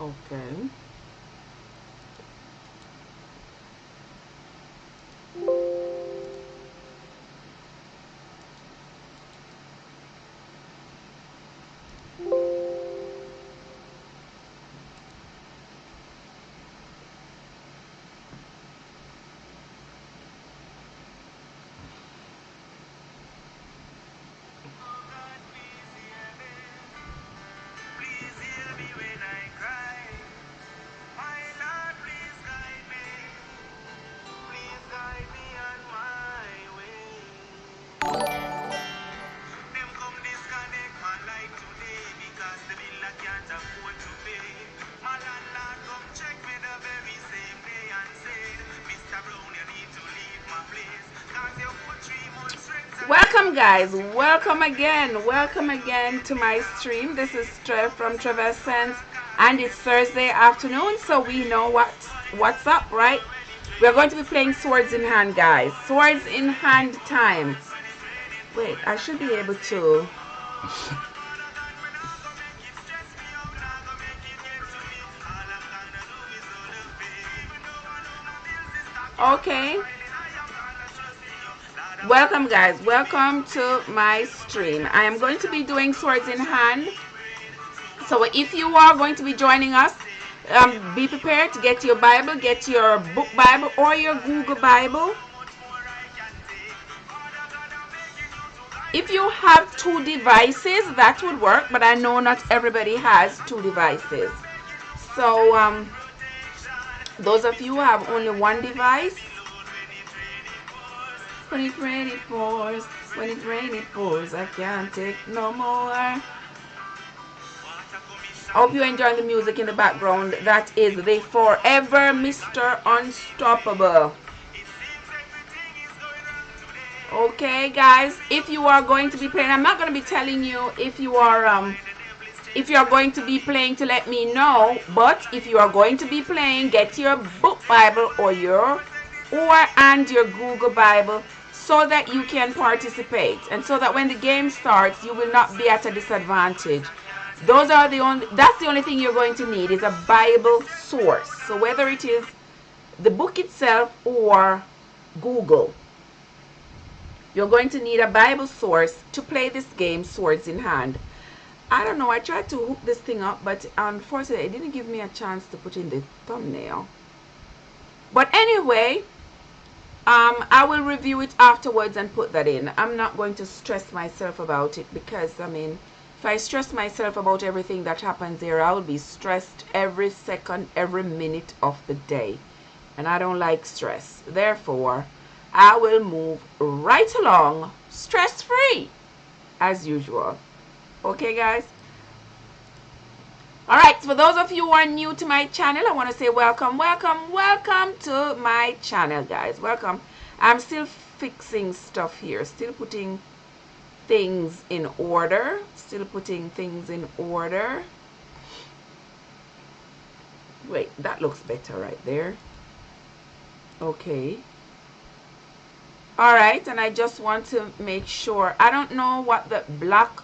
Okay. Welcome, guys. Welcome again to my stream. This is Trev from Trevor's Sense, and it's Thursday afternoon, so we know what's up, right? We're going to be playing Swords in Hand, guys. Swords in Hand time. Wait, I should be able to. Okay. Welcome, guys. Welcome to my stream. I am going to be doing Swords in Hand. So if you are going to be joining us, be prepared to get your Bible, get your book Bible or your Google Bible. If you have 2 devices, that would work, but I know not everybody has 2 devices. So those of you who have only 1 device, when it rains, it pours. When it rains, it pours. I can't take no more. I hope you enjoy the music in the background. That is the Forever Mr. Unstoppable. Okay, guys. If you are going to be playing, I'm not going to be telling you if you are going to be playing to let me know. But if you are going to be playing, get your book Bible or your Google Bible, so that you can participate, and so that when the game starts you will not be at a disadvantage. That's the only thing you're going to need is a Bible source. So whether it is the book itself or Google, you're going to need a Bible source to play this game, Swords in Hand. I don't know, I tried to hook this thing up, but unfortunately it didn't give me a chance to put in the thumbnail. But anyway, I will review it afterwards and put that in. I'm not going to stress myself about it, because I mean, if I stress myself about everything that happens here, I will be stressed every second, every minute of the day, and I don't like stress. Therefore, I will move right along stress-free as usual. Okay, guys? All right, for those of you who are new to my channel, I want to say welcome to my channel, guys. Welcome. I'm still fixing stuff here, still putting things in order, Wait, that looks better right there. Okay. All right, and I just want to make sure. I don't know what the black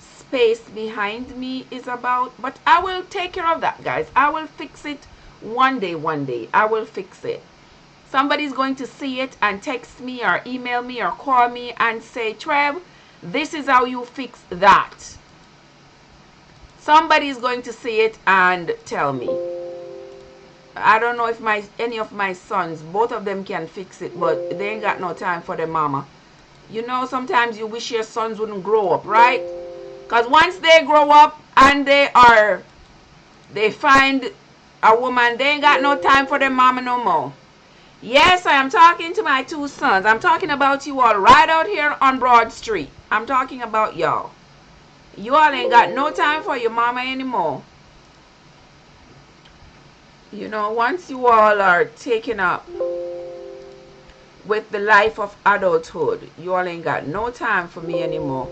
space behind me is about, but I will take care of that, guys. I will fix it one day. I will fix it. Somebody's going to see it and text me or email me or call me and say, Trev, this is how you fix that. Somebody's going to see it and tell me. I don't know if any of my sons, both of them can fix it, but they ain't got no time for their mama. You know, sometimes you wish your sons wouldn't grow up, right? Because once they grow up and they find a woman, they ain't got no time for their mama no more. Yes, I am talking to my 2 sons. I'm talking about you all right out here on Broad Street. I'm talking about y'all. You all ain't got no time for your mama anymore. You know, once you all are taken up with the life of adulthood, you all ain't got no time for me anymore.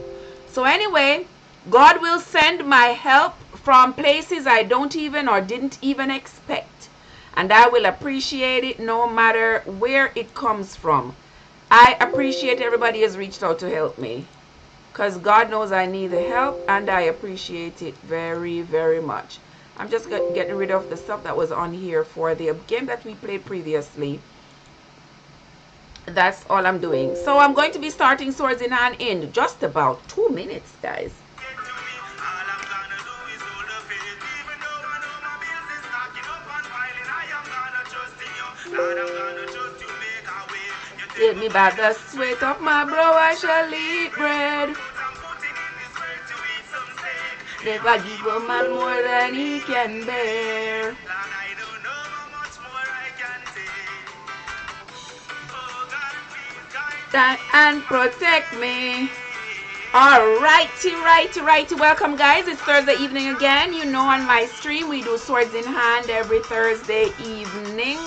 So anyway, God will send my help from places I don't even or didn't even expect. And I will appreciate it no matter where it comes from. I appreciate everybody has reached out to help me, because God knows I need the help, and I appreciate it very, very much. I'm just getting rid of the stuff that was on here for the game that we played previously. That's all I'm doing. So I'm going to be starting Swords in Hand in just about 2 minutes, guys. Take me by the sweat of my brow, I shall eat bread. Never give a man more than he can bear. And protect me. Righty. Welcome, guys. It's Thursday evening again. You know, on my stream, we do Swords in Hand every Thursday evening.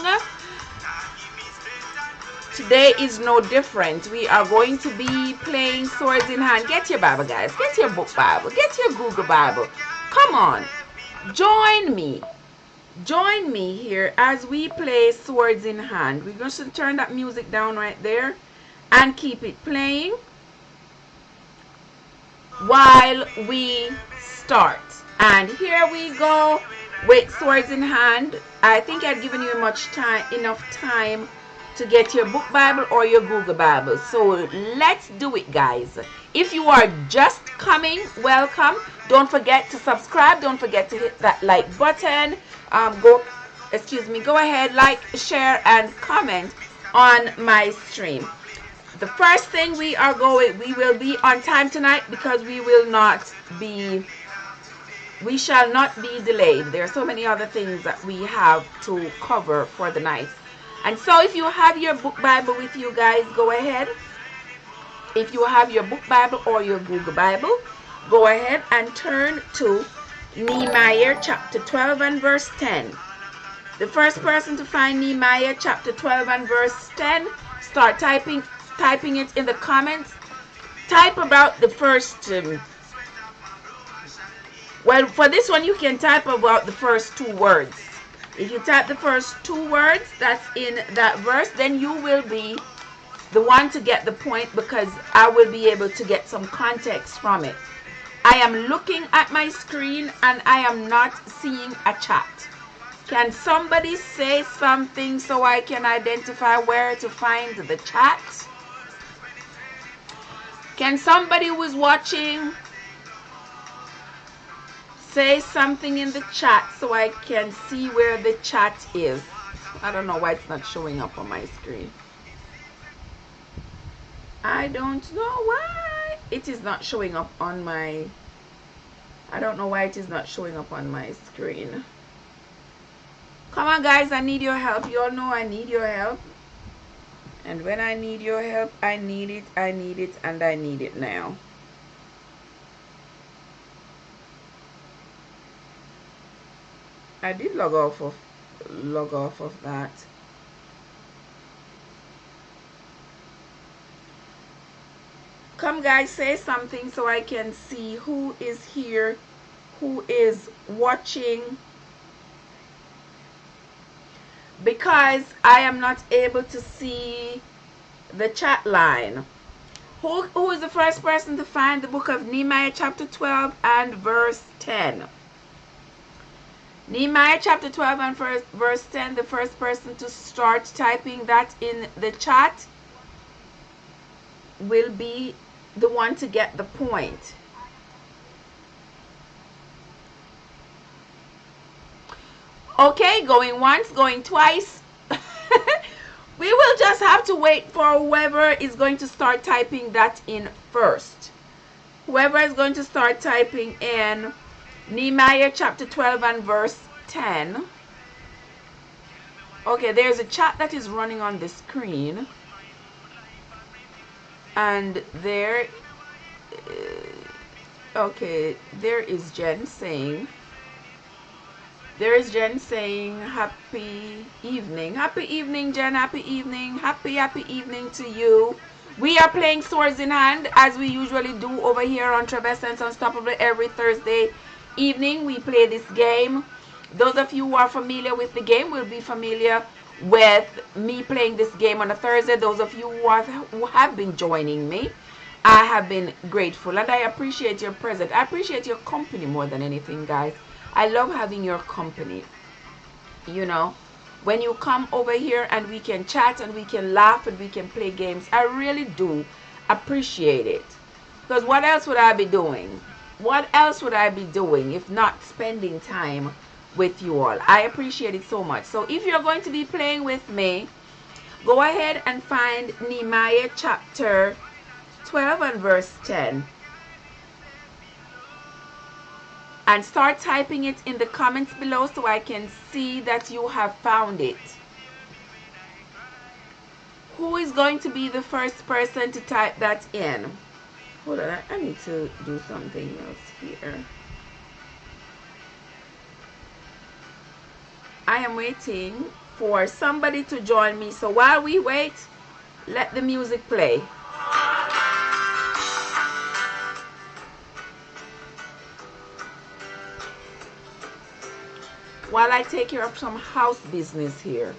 Today is no different. We are going to be playing Swords in Hand. Get your Bible, guys. Get your book Bible. Get your Google Bible. Come on. Join me. Join me here as we play Swords in Hand. We're going to turn that music down right there and keep it playing while we start. And here we go with Swords in Hand. I think I've given you enough time to get your book Bible or your Google Bible. So let's do it, guys. If you are just coming, welcome. Don't forget to subscribe. Don't forget to hit that like button. Go ahead, like, share, and comment on my stream. The first thing we will be on time tonight because we shall not be delayed. There are so many other things that we have to cover for the night. And so if you have your book Bible with you, guys, go ahead. If you have your book Bible or your Google Bible, go ahead and turn to Nehemiah chapter 12 and verse 10. The first person to find Nehemiah chapter 12 and verse 10, start typing it in the comments. Type about the first well, for this one you can type about the first 2 words. If you type the first 2 words that's in that verse, then you will be the one to get the point because I will be able to get some context from it. I am looking at my screen and I am not seeing a chat. Can somebody say something so I can identify where to find the chat? Can somebody who is watching say something in the chat so I can see where the chat is? I don't know why it's not showing up on my screen. I don't know why it is not showing up on my... I don't know why it is not showing up on my screen. Come on, guys, I need your help. You all know I need your help. And when I need your help, I need it, and I need it now. I did log off of that. Come, guys, say something so I can see who is here, who is watching, because I am not able to see the chat line. Who is the first person to find the book of Nehemiah chapter 12 and verse 10? Nehemiah chapter 12 and verse 10, the first person to start typing that in the chat will be the one to get the point. Okay, going once, going twice. We will just have to wait for whoever is going to start typing that in first. Whoever is going to start typing in Nehemiah chapter 12 and verse 10. Okay, there's a chat that is running on the screen. And there, okay, there is Jen saying, happy evening. Happy evening, Jen. Happy evening. Happy evening to you. We are playing Swords in Hand as we usually do over here on Trevassance Unstoppable every Thursday evening. We play this game. Those of you who are familiar with the game will be familiar with me playing this game on a Thursday. Those of you who have been joining me, I have been grateful and I appreciate your presence. I appreciate your company more than anything, guys. I love having your company. You know, when you come over here and we can chat and we can laugh and we can play games, I really do appreciate it. Because what else would I be doing? What else would I be doing if not spending time with you all? I appreciate it so much. So if you're going to be playing with me, go ahead and find Nehemiah chapter 12 and verse 10. And start typing it in the comments below so I can see that you have found it. Who is going to be the first person to type that in? Hold on, I need to do something else here. I am waiting for somebody to join me. So while we wait, let the music play. While I take care of some house business here.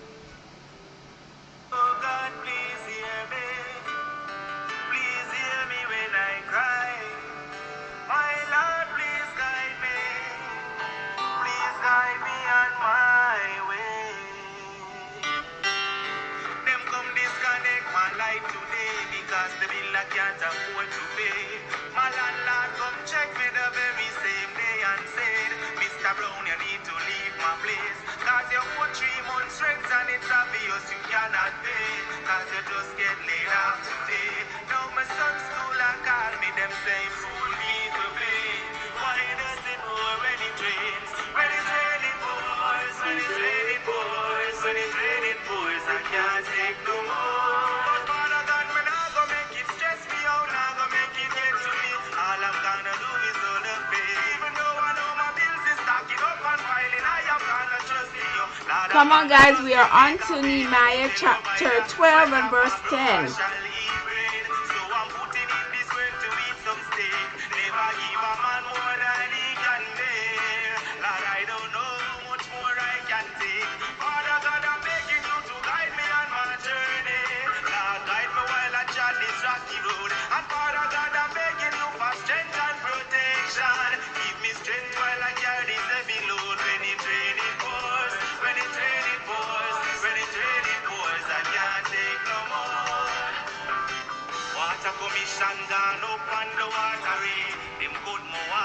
Come on, guys, we are on to Nehemiah chapter 12 and verse 10.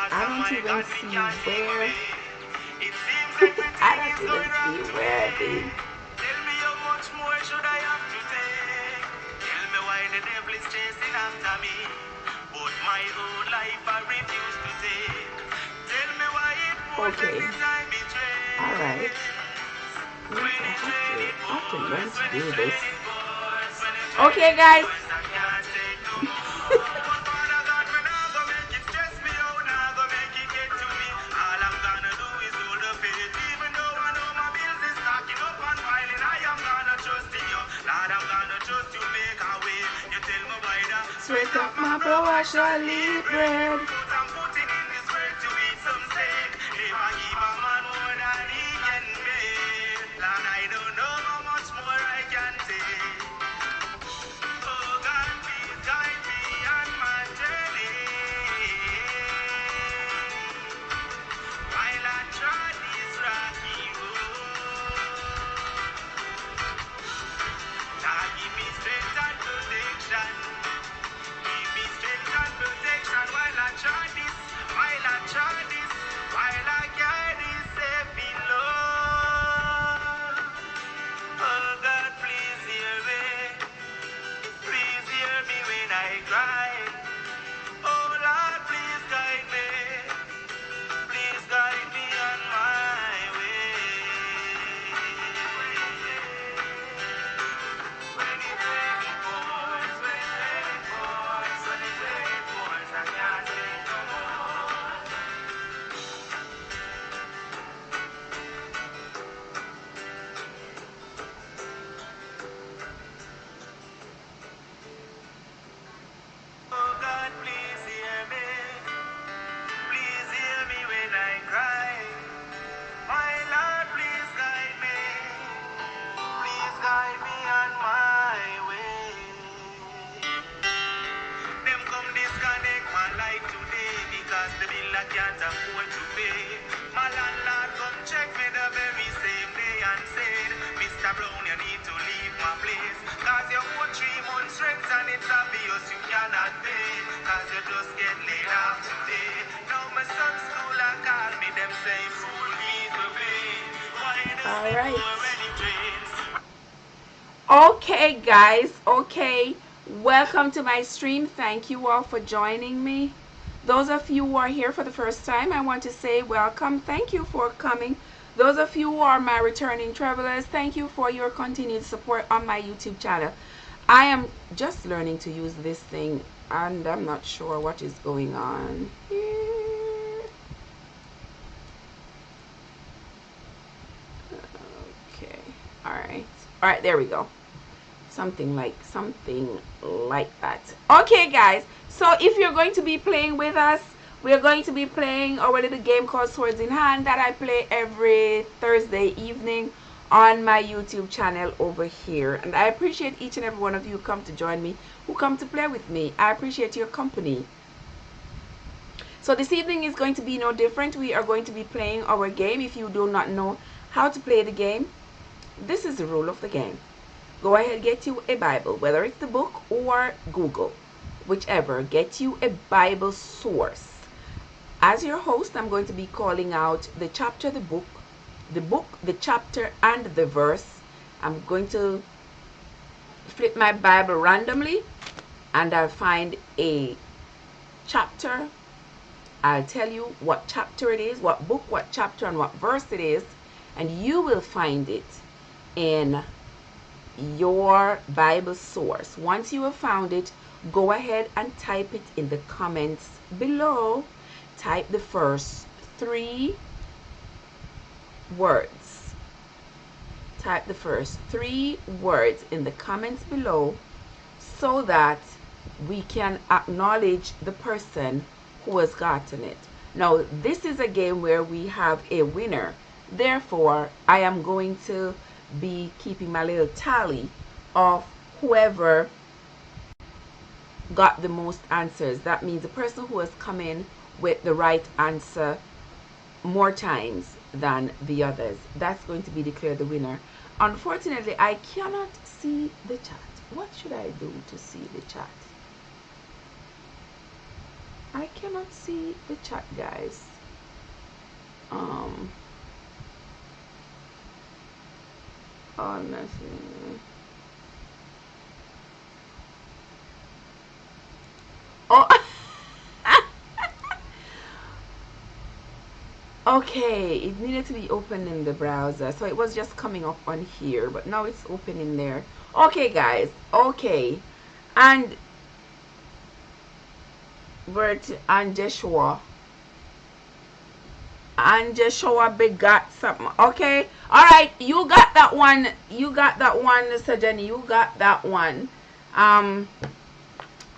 I don't even see where. I don't even see where the. Tell me how much more should I have to take? Tell me why the devil is chasing after me, but my whole life I refuse to take. Tell me why it was I betrayed. All right. I have to learn to do this. Okay, guys. Straight up my bro, I shall eat bread. Can't afford to pay. My landlord brown, you need to leave my place. Cause you owe 3 months rent and it's obvious you cannot pay. Cause you just get laid off today. Now my son's school and call me, them say fool fees will pay. Why does it already trains? Okay guys, okay, welcome to my stream. Thank you all for joining me. Those of you who are here for the first time, I want to say welcome. Thank you for coming. Those of you who are my returning travelers, thank you for your continued support on my YouTube channel. I am just learning to use this thing and I'm not sure what is going on here. Okay, all right, there we go. Something like that. Okay guys, so if you're going to be playing with us, we're going to be playing our little game called Swords in Hand that I play every Thursday evening on my YouTube channel over here. And I appreciate each and every one of you who come to join me, who come to play with me. I appreciate your company. So this evening is going to be no different. We are going to be playing our game. If you do not know how to play the game, this is the rule of the game. Go ahead, get you a Bible, whether it's the book or Google, whichever. Get you a Bible source. As your host, I'm going to be calling out the chapter, the book, the chapter, and the verse. I'm going to flip my Bible randomly, and I'll find a chapter. I'll tell you what chapter it is, what book, what chapter, and what verse it is, and you will find it in your Bible source. Once you have found it, go ahead and type it in the comments below. Type the first 3 words. Type the first 3 words in the comments below so that we can acknowledge the person who has gotten it. Now, this is a game where we have a winner. Therefore, I am going to be keeping my little tally of whoever got the most answers. That means the person who has come in with the right answer more times than the others, that's going to be declared the winner. Unfortunately, I cannot see the chat. What should I do to see the chat? I cannot see the chat, guys. Oh, nothing. Oh. Okay, it needed to be open in the browser, so it was just coming up on here, but now it's open in there. Okay, guys. Okay, and Bert and Joshua. And Joshua begot something. Okay, all right, you got that one. You got that one, Mr. Jenny. You got that one. I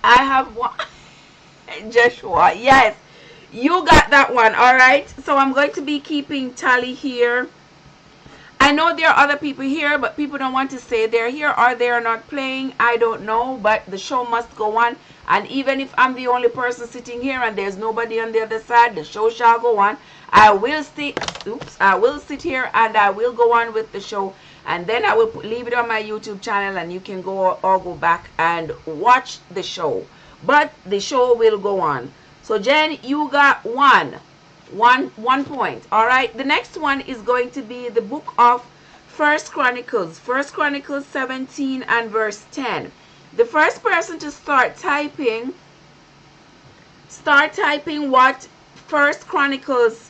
have one. Joshua, yes, you got that one. All right, so I'm going to be keeping tally here. I know there are other people here, but people don't want to say they're here or they're not playing. I don't know, but the show must go on. And even if I'm the only person sitting here and there's nobody on the other side, the show shall go on. I will sit here and I will go on with the show, and then I will leave it on my YouTube channel, and you can go back and watch the show. But the show will go on. So Jen, you got one point. All right, the next one is going to be the book of First Chronicles 17 and verse 10. The first person to start typing what First Chronicles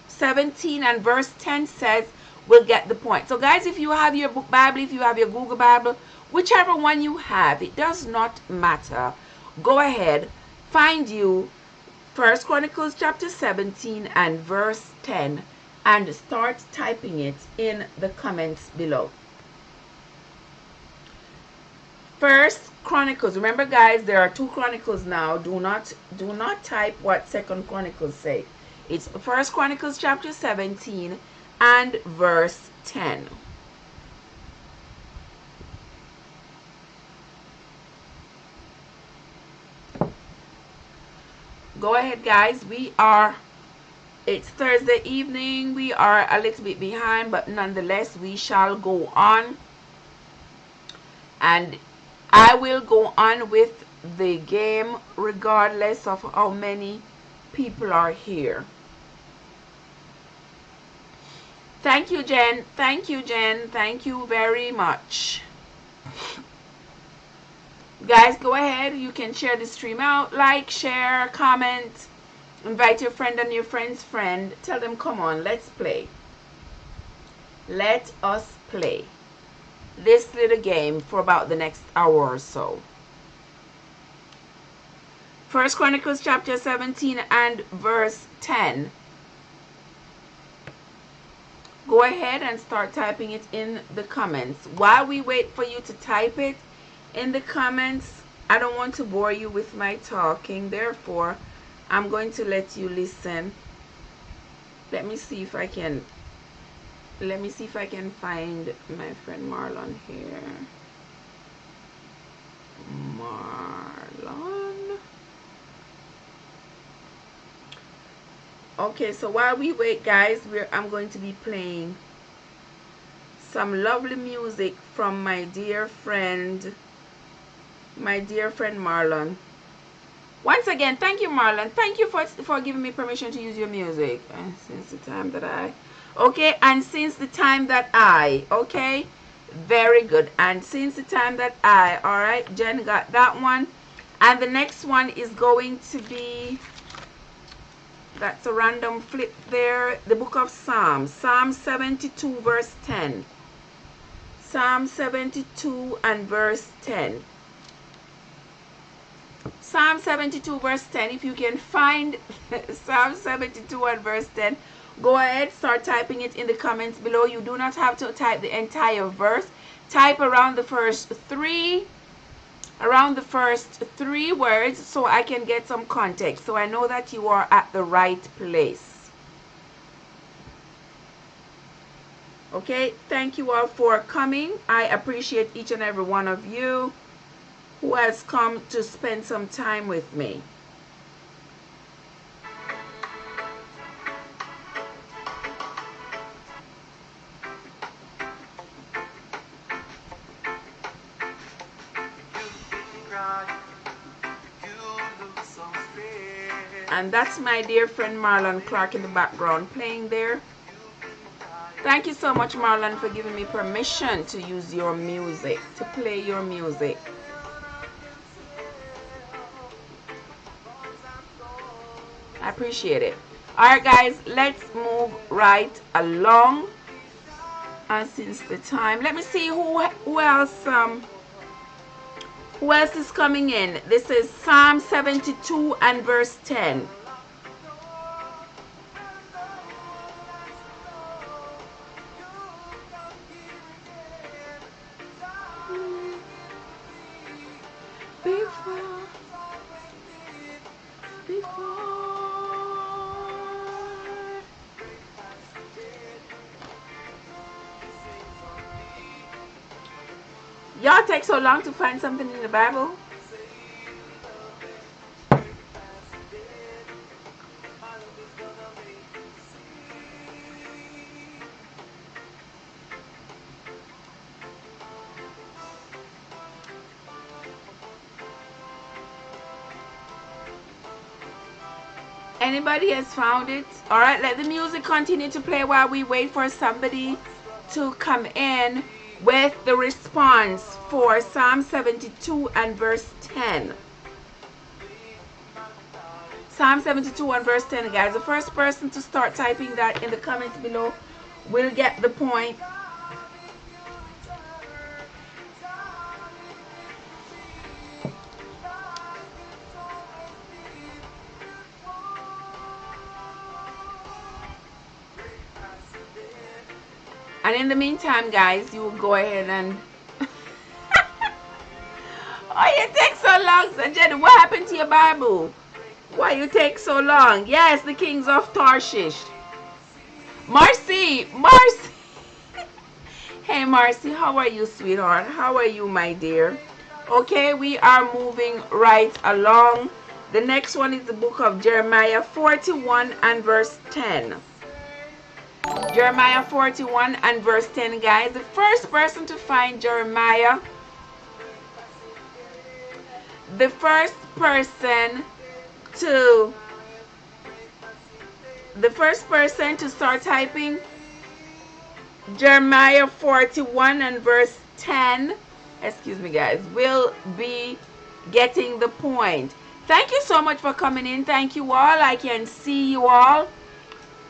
17 and verse 10 says will get the point. So guys, if you have your book Bible, if you have your Google Bible, whichever one you have, it does not matter. Go ahead, find you First Chronicles chapter 17 and verse 10 and start typing it in the comments below. First Chronicles, remember guys, there are 2 Chronicles now. Do not type what Second Chronicles say. It's First Chronicles chapter 17 and verse 10. Go ahead guys, it's Thursday evening. We are a little bit behind, but nonetheless we shall go on. and I will go on with the game regardless of how many people are here. Thank you, Jen. Thank you, Jen. Thank you very much. Guys, go ahead. You can share the stream out. Like, share, comment. Invite your friend and your friend's friend. Tell them, come on, let's play. Let us play this little game for about the next hour or so. First Chronicles chapter 17 and verse 10. Go ahead and start typing it in the comments. While we wait for you to type it in the comments, I don't want to bore you with my talking. Therefore, I'm going to let you listen. Let me see if I can find my friend Marlon here. Marlon. Okay, so while we wait, guys, I'm going to be playing some lovely music from my dear friend Marlon. Once again, thank you, Marlon. Thank you for giving me permission to use your music. And since the time that I, okay, very good. And since the time that I, all right, Jen got that one. And the next one is going to be, that's a random flip there, the book of Psalms, Psalm 72 verse 10. Psalm 72 and verse 10. Psalm 72 verse 10. If you can find Psalm 72 and verse 10, go ahead, start typing it in the comments below. You do not have to type the entire verse. Type around the first three words so I can get some context, so I know that you are at the right place. Okay, thank you all for coming. I appreciate each and every one of you who has come to spend some time with me. And that's my dear friend Marlon Clark in the background playing there. Thank you so much, Marlon, for giving me permission to use your music, to play your music. I appreciate it. Alright, guys, let's move right along. And since the time, let me see who else is coming in. This is Psalm 72 and verse 10. Y'all take so long to find something in the Bible. Anybody has found it? All right, let the music continue to play while we wait for somebody to come in with the response for Psalm 72 and verse 10. Psalm 72 and verse 10, guys. The first person to start typing that in the comments below will get the point. And in the meantime, guys, you will go ahead and oh, you take so long, so Jenny, what happened to your Bible? Why you take so long? Yes, the kings of Tarshish. Marcy. Hey, Marcy, how are you, sweetheart? How are you, my dear? Okay, we are moving right along. The next one is the book of Jeremiah 41 and verse 10. Jeremiah 41 and verse 10, guys. The first person to find Jeremiah the first person to start typing Jeremiah 41 and verse 10, excuse me guys, will be getting the point. Thank you so much for coming in. Thank you all. I can see you all.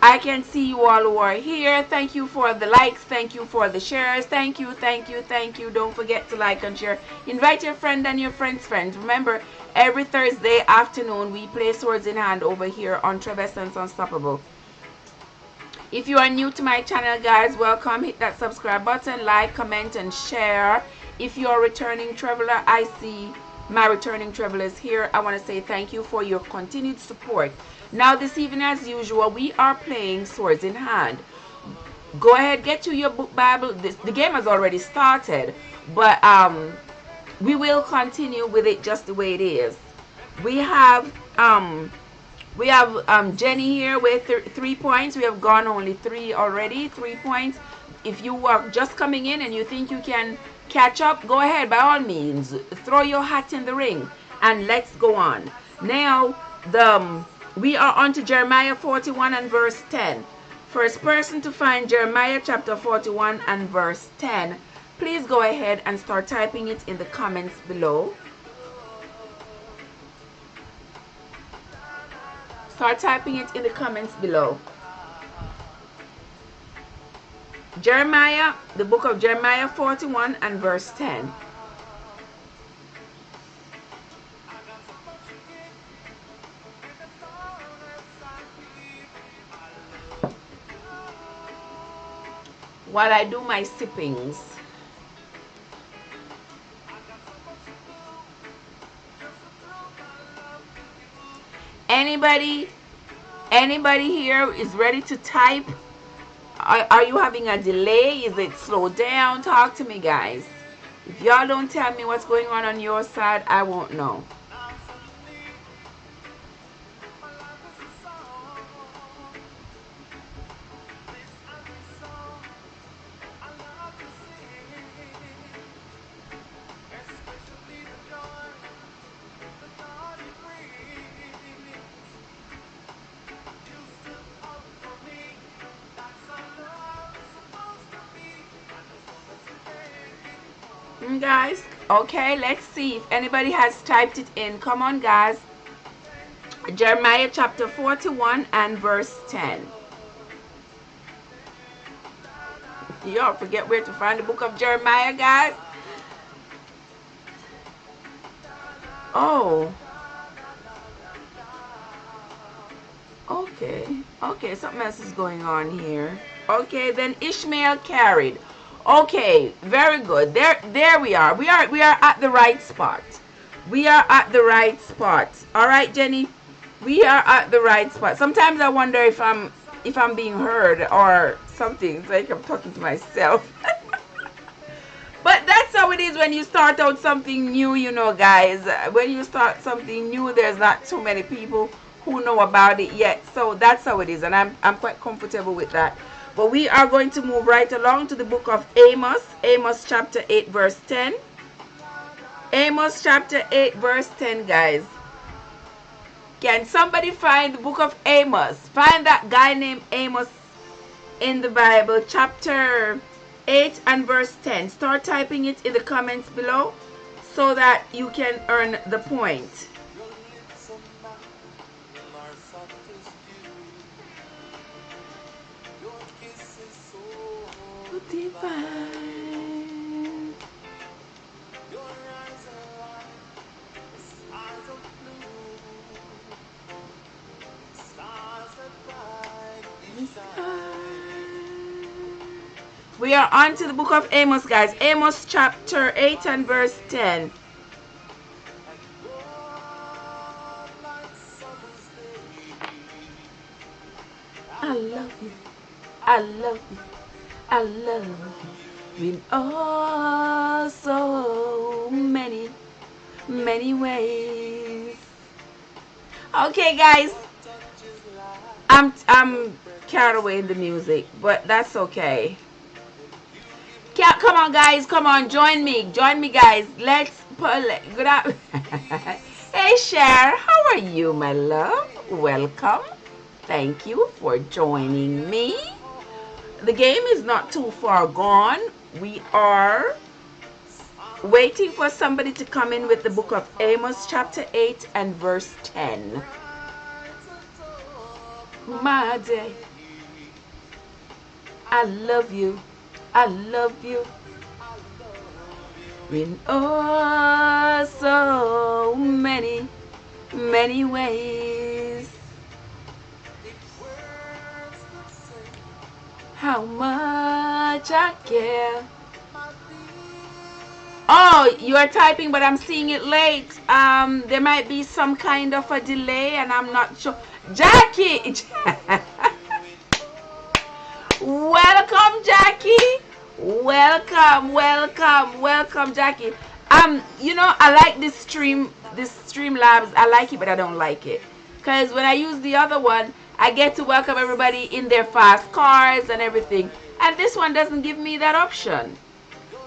I can see you all who are here. Thank you for the likes. Thank you for the shares. Thank you, thank you, thank you. Don't forget to like and share. Invite your friend and your friend's friends. Remember, every Thursday afternoon we play Swords in Hand over here on Trebessence Unstoppable. If you are new to my channel, guys, welcome. Hit that subscribe button, like, comment, and share. If you are a returning traveler, I see my returning travelers here. I want to say thank you for your continued support. Now this evening, as usual, we are playing Swords in Hand. Go ahead, get to your book Bible. The game has already started, but we will continue with it just the way it is. We have Jenny here with 3 points. We have gone only 3 already. 3 points. If you are just coming in and you think you can catch up, go ahead, by all means. Throw your hat in the ring and let's go on. Now we are on to Jeremiah 41 and verse 10. First person to find Jeremiah chapter 41 and verse 10, please go ahead and start typing it in the comments below. Start typing it in the comments below. Jeremiah, the book of Jeremiah 41 and verse 10. While I do my sippings. Anybody here is ready to type? Are you having a delay? Is it slowed down? Talk to me, guys. If y'all don't tell me what's going on your side, I won't know. Guys, okay, let's see if anybody has typed it in. Come on, guys. Jeremiah chapter 41 and verse 10. Y'all forget where to find the book of Jeremiah, guys. Oh, okay, something else is going on here. Okay, then Ishmael carried. Okay, very good. There we are. We are at the right spot. We are at the right spot. All right, Jenny. We are at the right spot. Sometimes I wonder if I'm being heard or something. It's like I'm talking to myself. But that's how it is when you start out something new, you know, guys. When you start something new, there's not too many people who know about it yet. So that's how it is, and I'm quite comfortable with that. But we are going to move right along to the book of Amos. Amos chapter 8 verse 10. Amos chapter 8 verse 10, guys. Can somebody find the book of Amos? Find that guy named Amos in the Bible. Chapter 8 and verse 10. Start typing it in the comments below so that you can earn the point. Divine. We are on to the book of Amos, guys. Amos chapter 8 and verse 10. I love you. I love you. I love you in oh so many ways. Okay, guys, I'm carried away in the music, but that's okay. Yeah, come on, guys. Come on, join me. Join me, guys. Let's pull it. Good up. Hey, Cher. How are you, my love? Welcome. Thank you for joining me. The game is not too far gone. We are waiting for somebody to come in with the book of Amos, chapter 8 and verse 10. My day. I love you. I love you. In oh so many, many ways. How much I care. Oh, you are typing, but I'm seeing it late. There might be some kind of a delay, and I'm not sure. Jackie! Welcome, Jackie. Welcome, Jackie. You know, I like this Streamlabs. I like it, but I don't like it. Because when I use the other one, I get to welcome everybody in their fast cars and everything. And this one doesn't give me that option.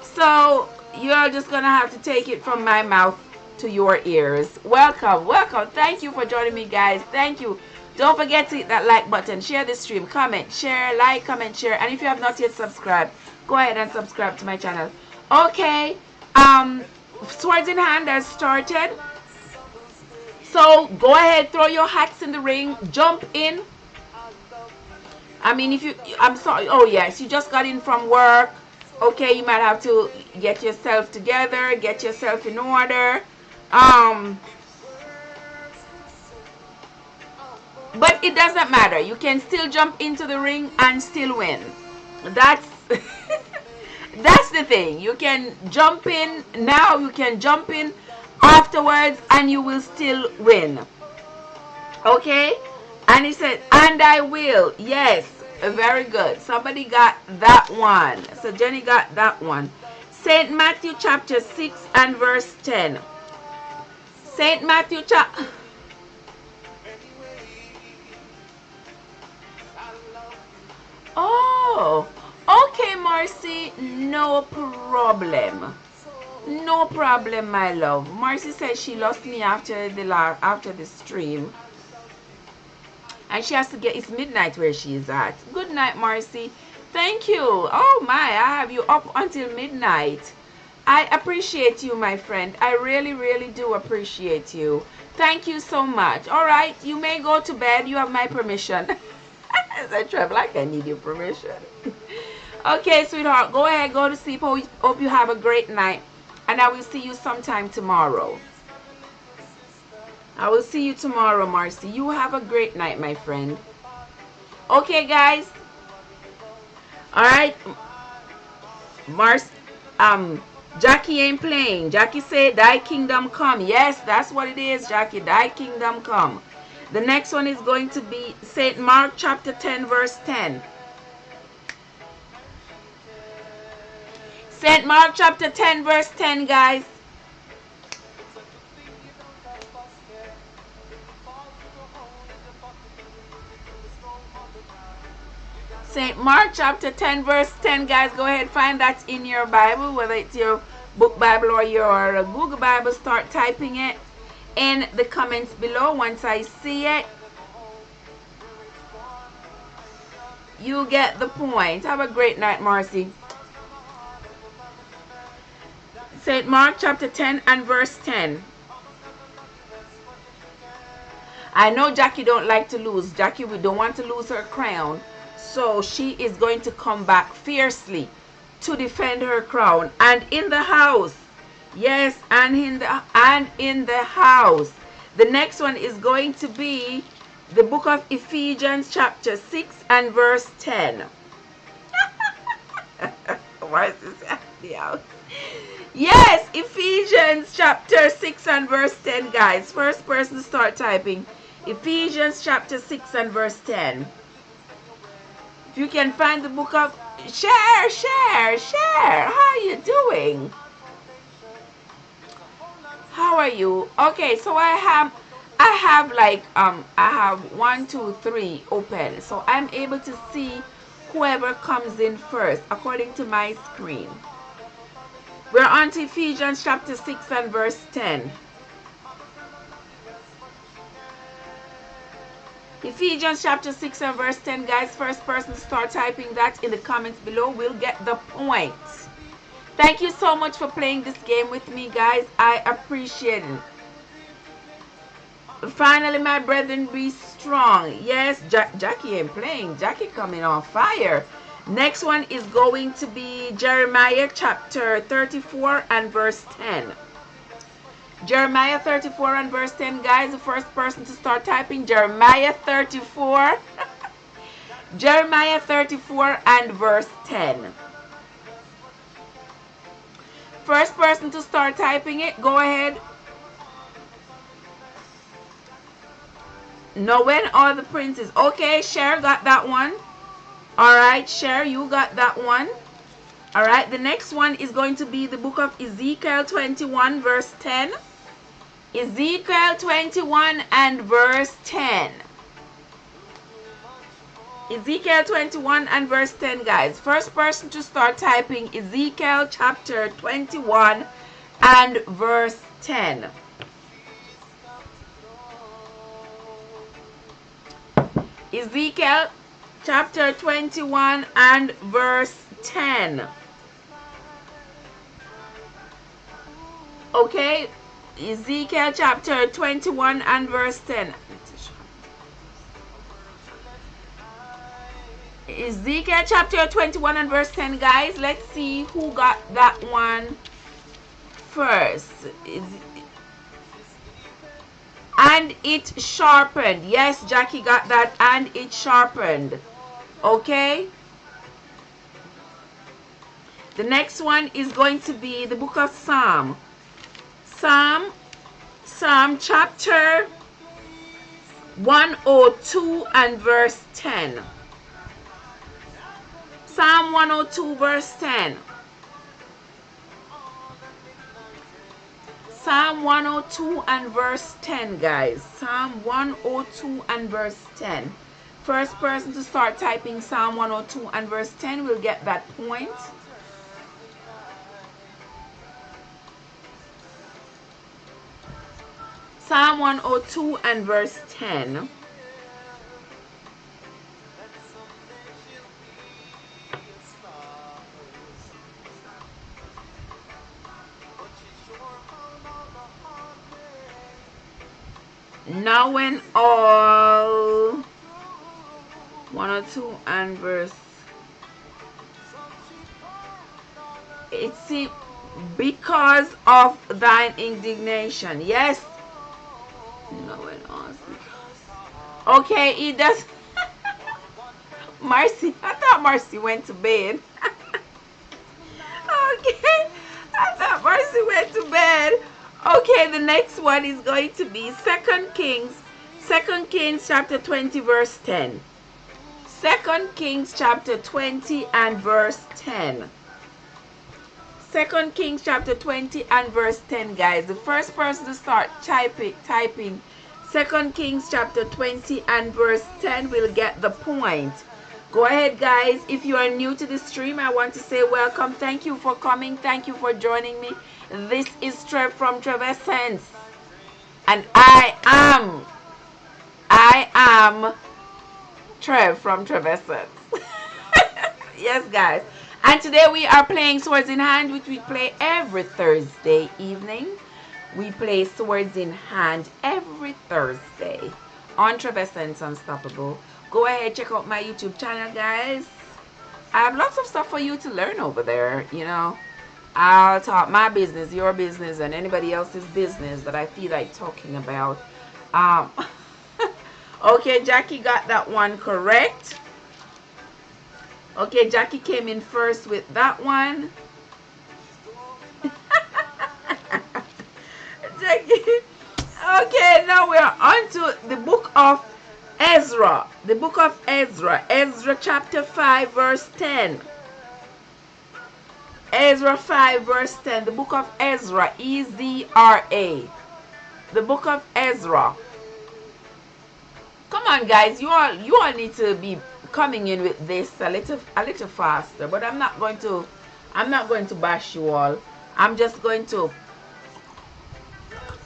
So you're just going to have to take it from my mouth to your ears. Welcome. Thank you for joining me, guys. Thank you. Don't forget to hit that like button. Share the stream. Comment, share, like, comment, share. And if you have not yet subscribed, go ahead and subscribe to my channel. Okay. Swords in Hand has started. So go ahead, throw your hats in the ring, jump in. I mean, if you, I'm sorry, oh yes, you just got in from work. Okay, you might have to get yourself together, get yourself in order. But it doesn't matter. You can still jump into the ring and still win. That's that's the thing. You can jump in now, you can jump in afterwards, and you will still win. Okay? And he said, and I will. Yes, very good. Somebody got that one. So Jenny got that one. St. Matthew chapter 6 and verse 10. St. Matthew chapter... Oh, okay, Marcy. No problem. No problem, my love. Marcy said she lost me after the stream, and she has to get. It's midnight where she is at. Good night, Marcy. Thank you. Oh my, I have you up until midnight. I appreciate you, my friend. I really, really do appreciate you. Thank you so much. All right, you may go to bed. You have my permission. I said, like I need your permission. Okay, sweetheart, go ahead, go to sleep. Hope you have a great night, and I will see you sometime tomorrow. I will see you tomorrow, Marcy. You have a great night, my friend. Okay, guys. All right. Jackie ain't playing. Jackie said, "Thy kingdom come." Yes, that's what it is, Jackie. Thy kingdom come. The next one is going to be St. Mark chapter 10 verse 10. St. Mark chapter 10 verse 10, guys. St. Mark chapter 10 verse 10, guys. Go ahead, find that in your Bible, whether it's your book Bible or your Google Bible. Start typing it in the comments below. Once I see it, you get the point. Have a great night, Marcy. St. Mark chapter 10 and verse 10. I know Jackie don't like to lose. Jackie, we don't want to lose her crown. So she is going to come back fiercely to defend her crown. And in the house. Yes, and in the house. The next one is going to be the book of Ephesians chapter 6 and verse 10. Yes, Ephesians chapter 6 and verse 10, guys. First person to start typing. Ephesians chapter 6 and verse 10. If you can find the book of... Share. How are you doing? How are you? Okay, so I have like I have 1, 2, 3 open, so I'm able to see whoever comes in first, according to my screen. We're on to Ephesians chapter 6 and verse 10. Ephesians chapter 6 and verse 10, guys. First person to start typing that in the comments below will get the point. Thank you so much for playing this game with me, guys. I appreciate it. Finally, my brethren, be strong. Yes, Jackie ain't playing. Jackie coming on fire. Next one is going to be Jeremiah chapter 34 and verse 10. Jeremiah 34 and verse 10, guys. The first person to start typing Jeremiah 34. Jeremiah 34 and verse 10. First person to start typing it, go ahead. Know when all the princes. Okay, Cher got that one. Alright, Cher, you got that one. Alright, the next one is going to be the book of Ezekiel 21 verse 10. Ezekiel 21 and verse 10. Ezekiel 21 and verse 10, guys. First person to start typing Ezekiel chapter 21 and verse 10. Ezekiel chapter 21 and verse 10. Okay, Ezekiel chapter 21 and verse 10. Ezekiel chapter 21 and verse 10, guys. Let's see who got that one first. And it sharpened. Yes, Jackie got that. And it sharpened. Okay. The next one is going to be the book of Psalm. Psalm chapter 102 and verse 10. Psalm 102 verse 10. Psalm 102 and verse 10, guys. Psalm 102 and verse 10. First person to start typing Psalm 102 and verse 10 will get that point. Psalm 102 and verse 10. Now when all 102 and verse, it seems because of thine indignation. Yes. No when all because. Okay, it does. Marcy, I thought Marcy went to bed. Okay, I thought Marcy went to bed. Okay, the next one is going to be 2 Kings chapter 20 verse 10. 2 Kings chapter 20 and verse 10. 2 Kings chapter 20 and verse 10, guys. The first person to start typing 2 Kings chapter 20 and verse 10 will get the point. Go ahead, guys. If you are new to the stream, I want to say welcome. Thank you for coming. Thank you for joining me. This is Trev from Trevessence, and I am Trev from Trevessence. Yes, guys. And today we are playing Swords in Hand, which we play every Thursday evening. We play Swords in Hand every Thursday on Trevessence Unstoppable. Go ahead, check out my YouTube channel, guys. I have lots of stuff for you to learn over there, you know. I'll talk my business, your business, and anybody else's business that I feel like talking about. Okay, Jackie got that one correct. Okay, Jackie came in first with that one. Jackie. Okay, now we're on to the book of Ezra. The book of Ezra. Ezra chapter 5 verse 10. Ezra 5 verse 10. The book of Ezra. E-Z-R-A. The book of Ezra. Come on, guys. You all need to be coming in with this a little faster, but I'm not going to bash you all. I'm just going to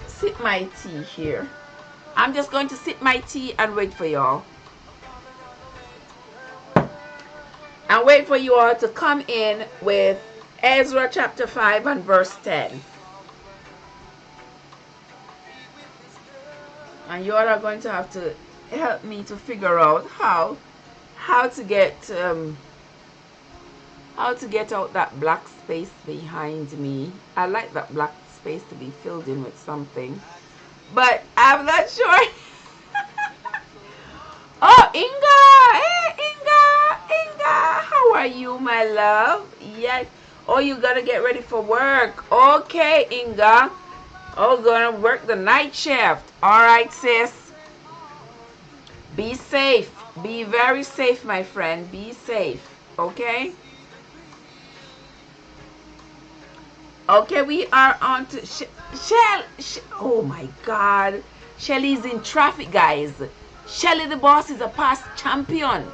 sip my tea here. I'm just going to sip my tea and wait for y'all. And wait for you all to come in with Ezra chapter 5 and verse 10. And you all are going to have to help me to figure out how to get out that black space behind me. I like that black space to be filled in with something, but I'm not sure. Oh, Inga! Hey, Inga! How are you, my love? Yes. Oh, you gotta get ready for work. Okay, Inga. Oh, gonna work the night shift. Alright, sis. Be safe. Be very safe, my friend. Be safe. Okay? Okay, we are on to oh my God. Shelly's in traffic, guys. Shelly the boss is a past champion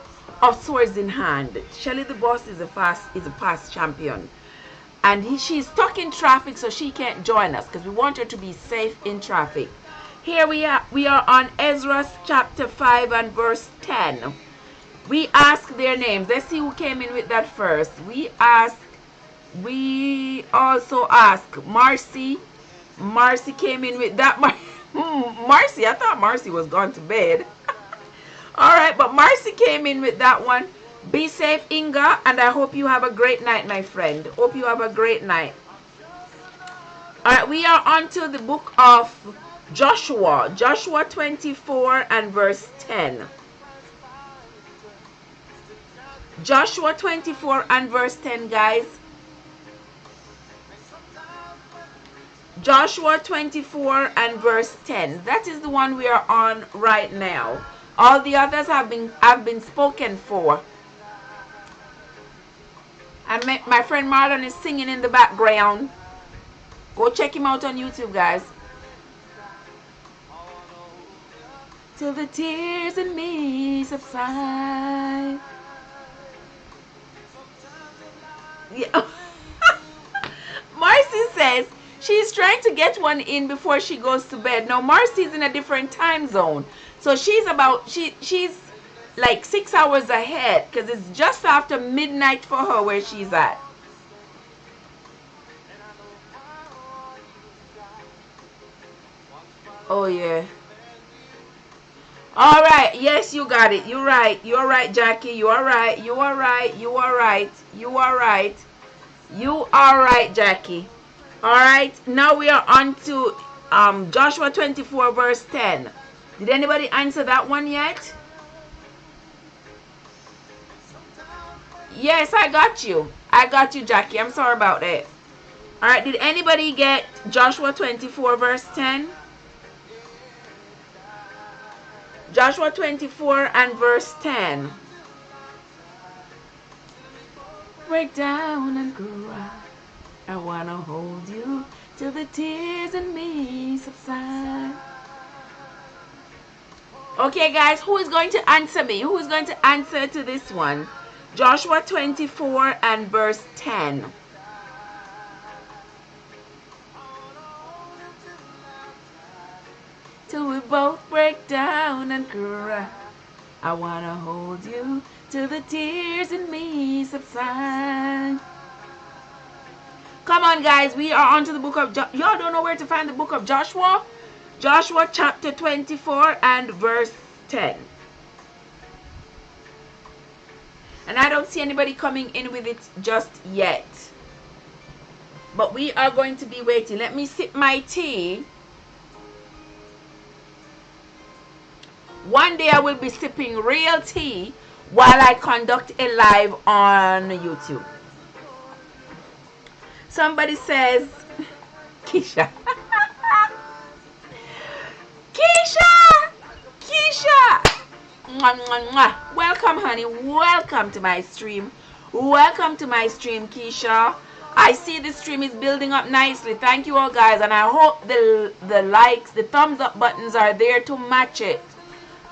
of swords in hand. Shelly the boss is a past champion. And she's stuck in traffic, so she can't join us because we want her to be safe in traffic. Here we are on Ezra chapter 5 and verse 10. We ask their names. Let's see who came in with that first. We also ask Marcy. Marcy came in with that. Marcy, I thought Marcy was gone to bed. All right, but Marcy came in with that one. Be safe, Inga, and I hope you have a great night, my friend. Hope you have a great night. All right, we are on to the book of Joshua. Joshua 24 and verse 10. Joshua 24 and verse 10, guys. Joshua 24 and verse 10. That is the one we are on right now. All the others have been spoken for. And my friend Marlon is singing in the background. Go check him out on YouTube, guys. Till the tears in me subside. Yeah. Marcy says she's trying to get one in before she goes to bed. Now Marcy's in a different time zone, so she's like 6 hours ahead because it's just after midnight for her where she's at. Oh yeah. All right. Yes, you got it. You're right. You're right, Jackie. You are right. You are right. You are right. You are right. You are right, Jackie. All right. Now we are on to Joshua 24 verse 10. Did anybody answer that one yet? Yes, I got you. I got you, Jackie. I'm sorry about that. All right. Did anybody get Joshua 24 verse 10? Joshua 24 and verse 10. Break down and cry. I wanna hold you till the tears in me subside. Okay, guys, who is going to answer me? Who is going to answer to this one? Joshua 24 and verse 10. Till we both break down and cry. I wanna hold you till the tears in me subside. Come on, guys, we are on to the book of y'all don't know where to find the book of Joshua? Joshua chapter 24 and verse 10. And I don't see anybody coming in with it just yet. But we are going to be waiting. Let me sip my tea. One day I will be sipping real tea while I conduct a live on YouTube. Somebody says, Keisha. Keisha. Mwah, mwah, mwah. Welcome, honey. Welcome to my stream. Welcome to my stream, Keisha. I see the stream is building up nicely. Thank you all, guys. And I hope the likes, the thumbs up buttons are there to match it.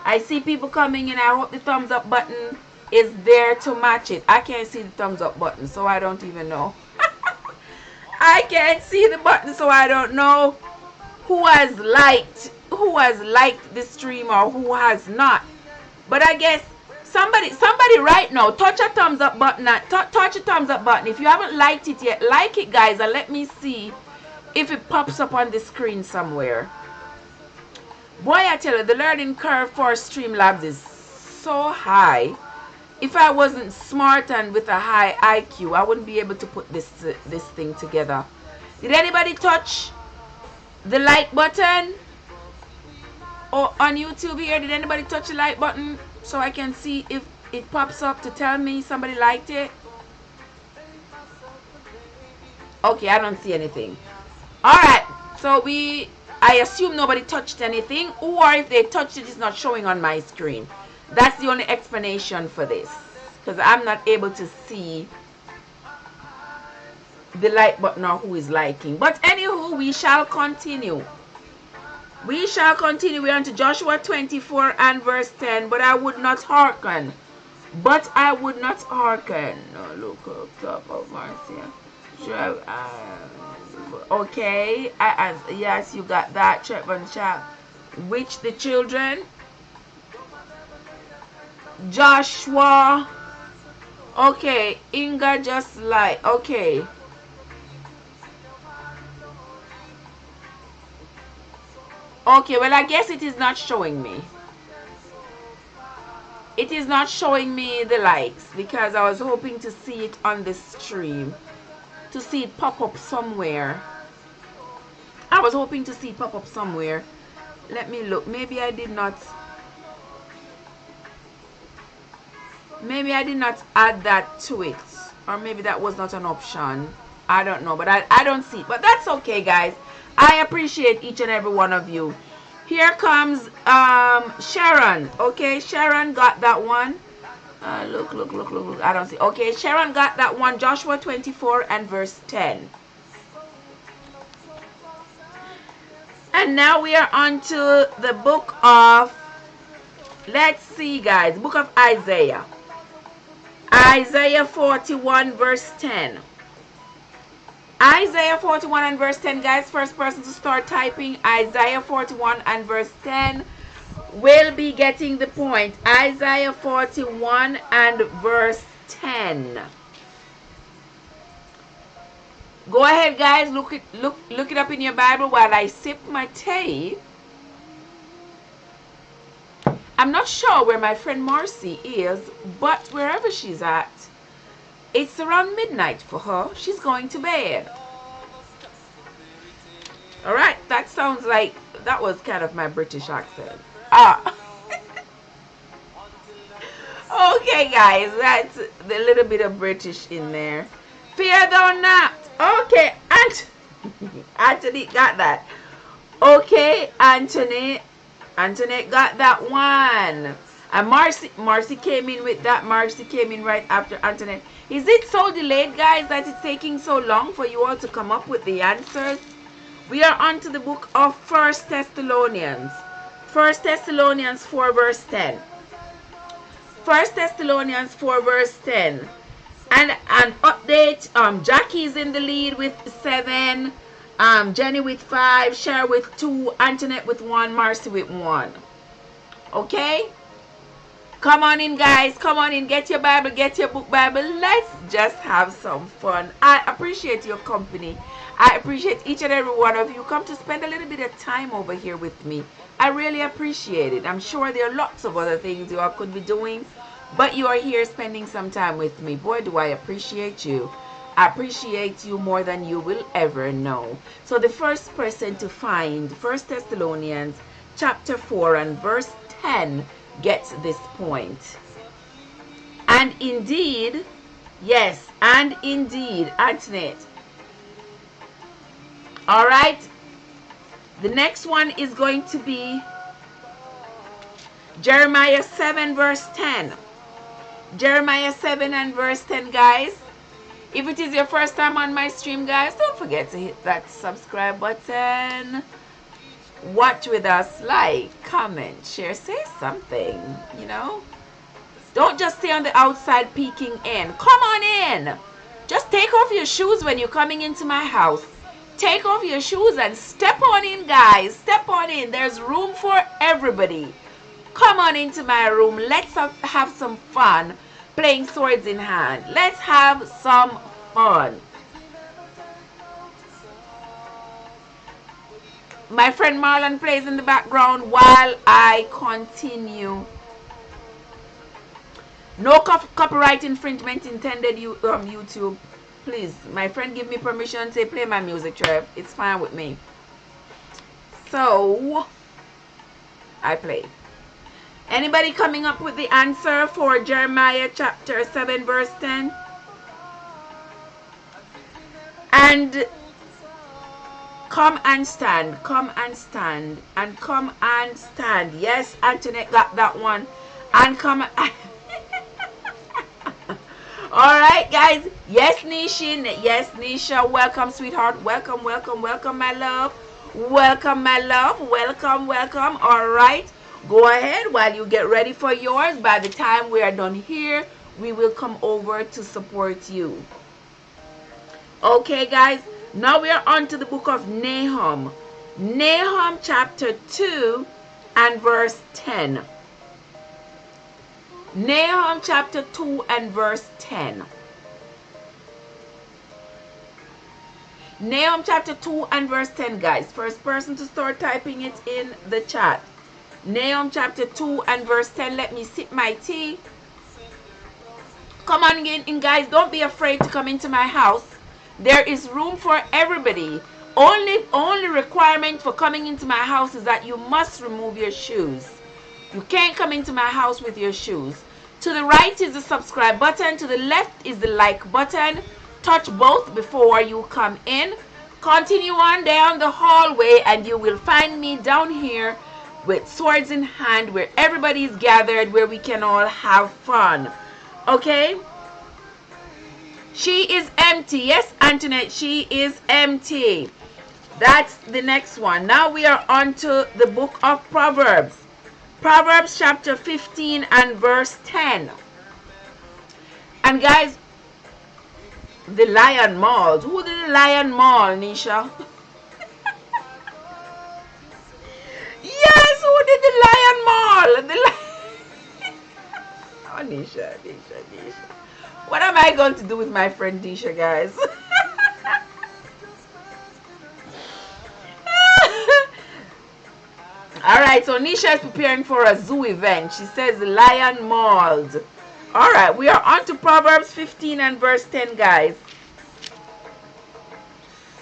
I see people coming in. I hope the thumbs up button is there to match it. I can't see the thumbs up button, so I don't even know. I can't see the button, so I don't know who has liked the stream or who has not. But I guess somebody right now, touch a thumbs up button. Touch a thumbs up button. If you haven't liked it yet, like it, guys, and let me see if it pops up on the screen somewhere. Boy, I tell you, the learning curve for Streamlabs is so high. If I wasn't smart and with a high IQ, I wouldn't be able to put this thing together. Did anybody touch the like button? Or on YouTube here, did anybody touch the like button so I can see if it pops up to tell me somebody liked it? Okay, I don't see anything. Alright, so I assume nobody touched anything, or if they touched it, it's not showing on my screen. That's the only explanation for this, because I'm not able to see the like button or who is liking. But anywho, we shall continue. We shall continue. We're on to Joshua 24 and verse 10. But I would not hearken. But I would not hearken. No, look up top of mercy. Okay. Yes, you got that. Chevron shall. Which the children? Joshua. Okay. Inga just like. Okay. Okay, well, I guess it is not showing me. It is not showing me the likes because I was hoping to see it on the stream. To see it pop up somewhere. I was hoping to see it pop up somewhere. Let me look. Maybe I did not. Maybe I did not add that to it. Or maybe that was not an option. I don't know, but I don't see it. But that's okay, guys. I appreciate each and every one of you. Here comes Sharon. Okay, Sharon got that one. Look. I don't see. Okay, Sharon got that one. Joshua 24 and verse 10. And now we are on to the book of, let's see, guys, book of Isaiah. Isaiah 41 verse 10. Isaiah 41 and verse 10, guys. First person to start typing Isaiah 41 and verse 10 will be getting the point. Isaiah 41 and verse 10. Go ahead, guys. Look it up in your Bible while I sip my tea. I'm not sure where my friend Marcy is, but wherever she's at, it's around midnight for her. She's going to bed. Alright, that sounds like that was kind of my British accent. Okay, guys, that's the little bit of British in there. Fear thou not. Okay, Anthony got that. Okay, Anthony got that one. And Marcy came in with that. Marcy came in right after Antoinette. Is it so delayed, guys, that it's taking so long for you all to come up with the answers? We are on to the book of 1 Thessalonians. 1 Thessalonians 4 verse 10. 1 Thessalonians 4 verse 10. And an update, Jackie's in the lead with 7. Jenny with 5. Cher with 2. Antoinette with 1. Marcy with 1. Okay? Come on in, guys. Come on in. Get your Bible. Get your book Bible. Let's just have some fun. I appreciate your company. I appreciate each and every one of you come to spend a little bit of time over here with me. I really appreciate it. I'm sure there are lots of other things you all could be doing, but you are here spending some time with me. Boy, do I appreciate you. I appreciate you more than you will ever know. So the first person to find 1 Thessalonians chapter 4 and verse 10 gets this point. And indeed, yes, and indeed, Antoinette. All right. The next one is going to be Jeremiah 7 verse 10. Jeremiah 7 and verse 10, guys. If it is your first time on my stream, guys, don't forget to hit that subscribe button. Watch with us, like, comment, share, say something, you know. Don't just stay on the outside peeking in. Come on in. Just take off your shoes when you're coming into my house. Take off your shoes and step on in, guys. Step on in. There's room for everybody. Come on into my room. Let's have some fun playing Swords in Hand. Let's have some fun. My friend Marlon plays in the background while I continue. No copyright infringement intended, YouTube. Please, my friend give me permission to play my music, Trev. It's fine with me. So, I play. Anybody coming up with the answer for Jeremiah chapter 7 verse 10? And come and stand, come and stand, and come and stand. Yes, Antoinette got that one. And come. All right, guys. Yes, Nishin. Yes, Nisha. Welcome, sweetheart. Welcome, welcome, welcome, my love. Welcome, my love. Welcome, welcome. All right. Go ahead while you get ready for yours. By the time we are done here, we will come over to support you. Okay, guys. Now we are on to the book of Nahum. Nahum chapter 2 and verse 10. Nahum chapter 2 and verse 10. Nahum chapter 2 and verse 10, guys. First person to start typing it in the chat. Nahum chapter 2 and verse 10. Let me sip my tea. Come on in, guys. Don't be afraid to come into my house. There is room for everybody. Only requirement for coming into my house is that you must remove your shoes. You can't come into my house with your shoes. To the right is the subscribe button. To the left is the like button. Touch both before you come in. Continue on down the hallway and you will find me down here with Swords in Hand, where everybody is gathered, where we can all have fun. Okay? She is empty. Yes, Antoinette, she is empty. That's the next one. Now we are on to the book of Proverbs. Proverbs chapter 15 and verse 10. And guys, the lion mauled. Who did the lion maul, Nisha? Yes, who did the lion maul? Oh, Nisha. What am I going to do with my friend Nisha, guys? Alright, so Nisha is preparing for a zoo event. She says the lion mauled. Alright, we are on to Proverbs 15 and verse 10, guys.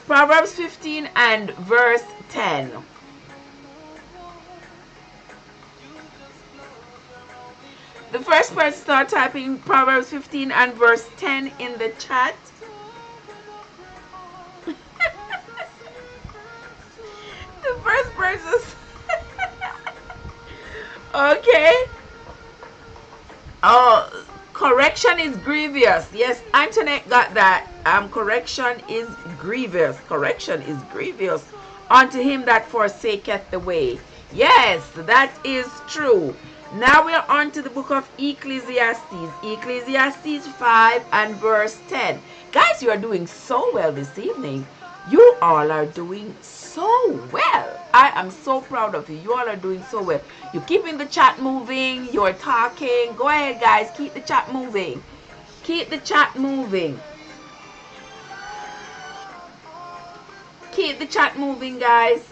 Proverbs 15 and verse 10. The first person start typing Proverbs 15 and verse 10 in the chat. The first person. Okay. Oh, correction is grievous. Yes, Antoinette got that. Correction is grievous. Correction is grievous unto him that forsaketh the way. Yes, that is true. Now we are on to the book of Ecclesiastes. Ecclesiastes 5 and verse 10. Guys, you are doing so well this evening. You all are doing so well. I am so proud of you. You all are doing so well. You're keeping the chat moving. You're talking. Go ahead, guys. Keep the chat moving. Keep the chat moving. Keep the chat moving, guys.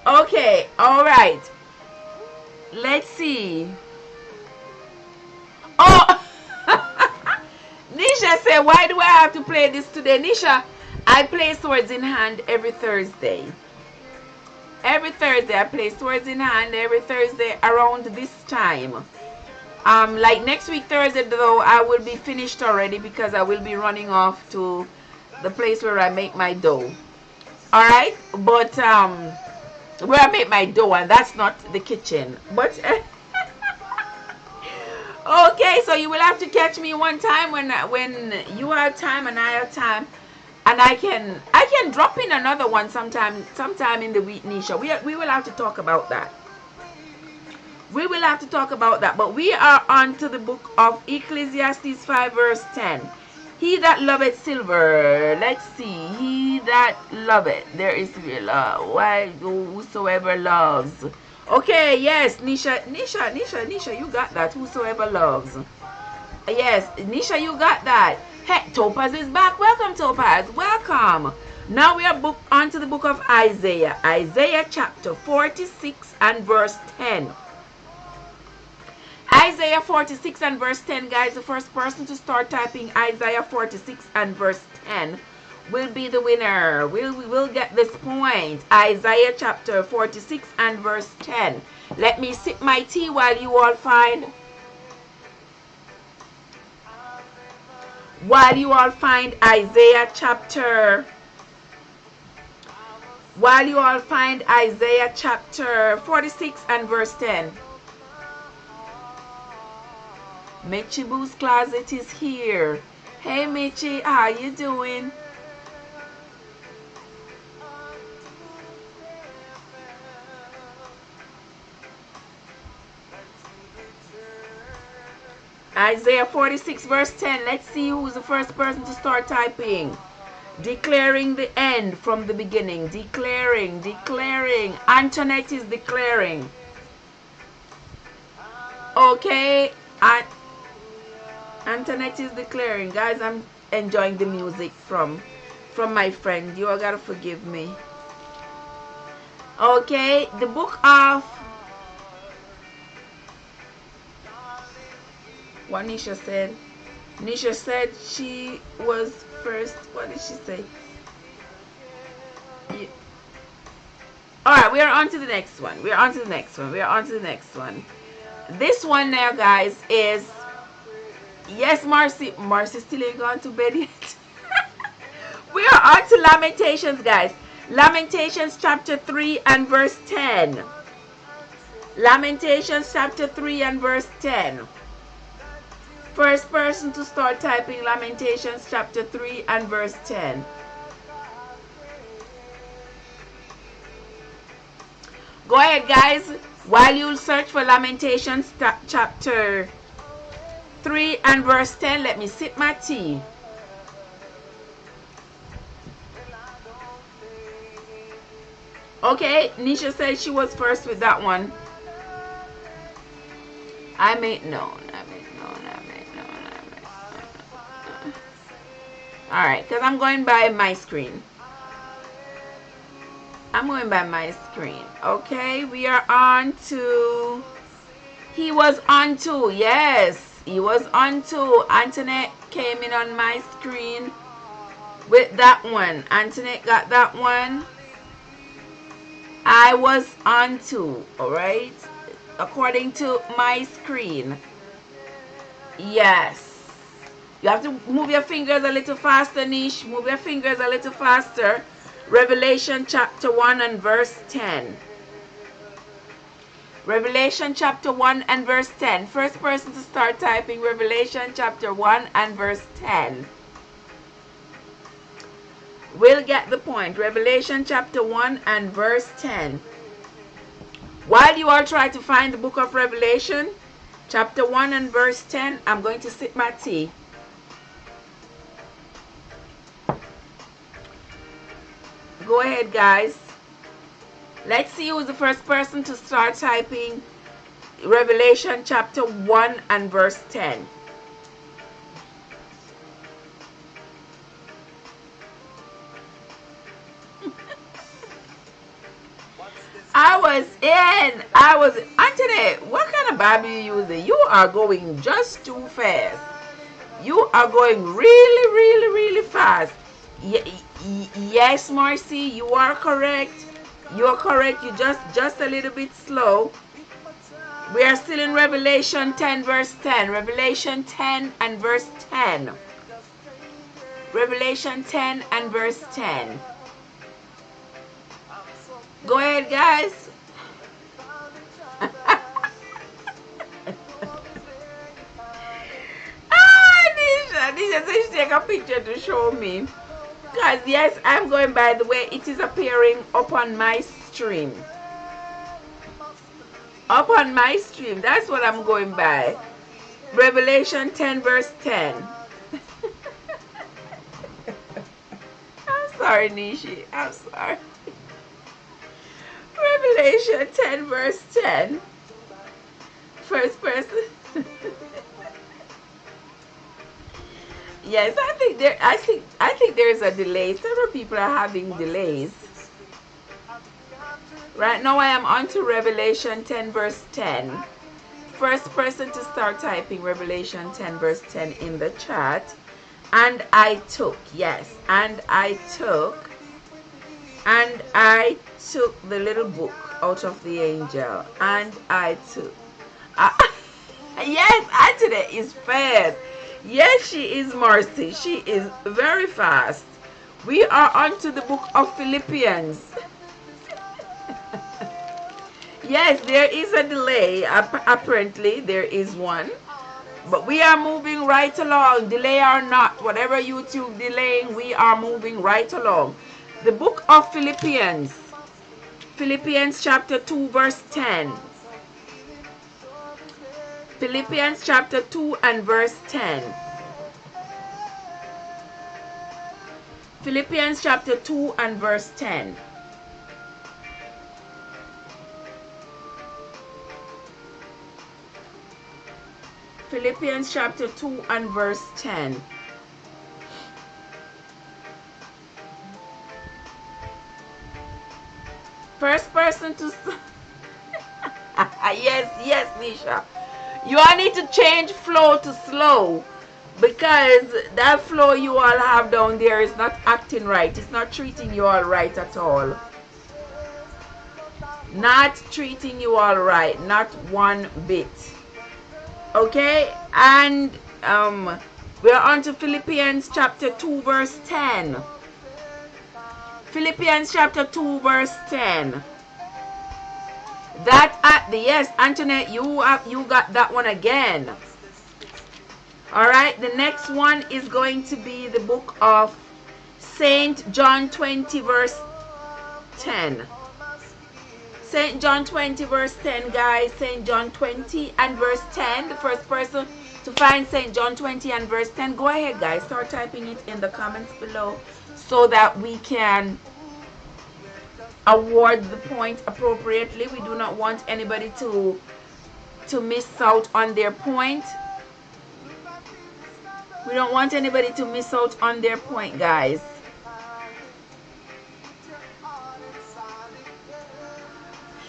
Okay, all right. Let's see. Oh, Nisha said, why do I have to play this today? Nisha, I play Swords in Hand every Thursday. Every Thursday, I play Swords in Hand every Thursday around this time. Like next week Thursday, though, I will be finished already because I will be running off to the place where I make my dough. All right, but where I make my dough, and that's not the kitchen, but okay, so you will have to catch me one time when you have time and I have time, and I can drop in another one sometime in the week, Nisha. We will have to talk about that. We will have to talk about that. But we are on to the book of Ecclesiastes 5 verse 10. He that loveth silver, let's see, he that loveth, there is why whosoever loves. Okay, yes, Nisha, you got that. Whosoever loves. Yes, Nisha, you got that. Hey, Topaz is back. Welcome, Topaz. Welcome. Now we are on to the book of Isaiah. Isaiah chapter 46 and verse 10. Isaiah 46 and verse 10, guys. The first person to start typing Isaiah 46 and verse 10 will be the winner. We will get this point. Isaiah chapter 46 and verse 10. Let me sip my tea while you all find Isaiah chapter 46 and verse 10. Mitchie Boo's Closet is here. Hey Mitchie, how you doing? Isaiah 46 verse 10. Let's see who's the first person to start typing. Declaring the end from the beginning. Declaring. Antoinette is declaring. Okay. Antoinette is declaring. Guys, I'm enjoying the music from my friend. You all gotta forgive me. Okay. The book of... What Nisha said. Nisha said she was first. What did she say? Yeah. Alright, we are on to the next one. This one now, guys, is... Yes, Marcy. Marcy still ain't gone to bed yet. We are on to Lamentations, guys. Lamentations chapter 3 and verse 10. Lamentations chapter 3 and verse 10. First person to start typing Lamentations chapter 3 and verse 10. Go ahead, guys. While you search for Lamentations chapter 3 and verse 10, let me sip my tea. Okay, Nisha said she was first with that one. I make known. Alright, because I'm going by my screen. Okay, we are on to... He was on to. Yes, he was on to. Antoinette came in on my screen with that one. Antoinette got that one. I was on to. Alright, according to my screen. Yes. You have to move your fingers a little faster, Nish. Move your fingers a little faster. Revelation chapter 1 and verse 10. Revelation chapter 1 and verse 10. First person to start typing Revelation chapter 1 and verse 10. We'll get the point. Revelation chapter 1 and verse 10. While you all try to find the book of Revelation, chapter 1 and verse 10, I'm going to sip my tea. Go ahead, guys. Let's see who's the first person to start typing Revelation chapter 1 and verse 10. Antoinette, what kind of Bible you using? You are going just too fast. You are going really fast. Yes, Marcy, you are correct. You are correct. You just a little bit slow. We are still in Revelation 10 verse 10. Revelation 10 and verse 10. Revelation 10 and verse 10. Go ahead, guys. Nisha said she take a picture to show me. Guys, yes, I'm going by the way it is appearing upon my stream. Up on my stream. That's what I'm going by. Revelation 10 verse 10. I'm sorry, Nishi. I'm sorry. Revelation 10 verse 10. First person. Yes, I think there is a delay. Several people are having delays. Right now I am on to Revelation 10 verse 10. First person to start typing Revelation 10 verse 10 in the chat. And I took, yes, and I took the little book out of the angel. And I took. Yes, Antoinette is fast. Yes, she is, Marcy. She is very fast. We are on to the book of Philippians. Yes, there is a delay. Apparently, there is one. But we are moving right along. Delay or not, whatever YouTube delaying, we are moving right along. The book of Philippians. Philippians chapter 2 verse 10. Philippians chapter 2 and verse 10. Philippians chapter 2 and verse 10. Philippians chapter 2 and verse 10. First person to yes, Nisha. You all need to change flow to slow, because that flow you all have down there is not acting right. It's not treating you all right at all. Not treating you all right, not one bit. Okay, and we're on to Philippians chapter 2 verse 10. Philippians chapter 2 verse 10. That at the yes, Antoinette, you got that one again. All right, the next one is going to be the book of Saint John 20 verse 10. Saint John 20 verse 10, guys. Saint John 20 and verse 10. The first person to find Saint John 20 and verse 10, go ahead, guys, start typing it in the comments below so that we can award the point appropriately. We do not want anybody to miss out on their point. We don't want anybody to miss out on their point, guys.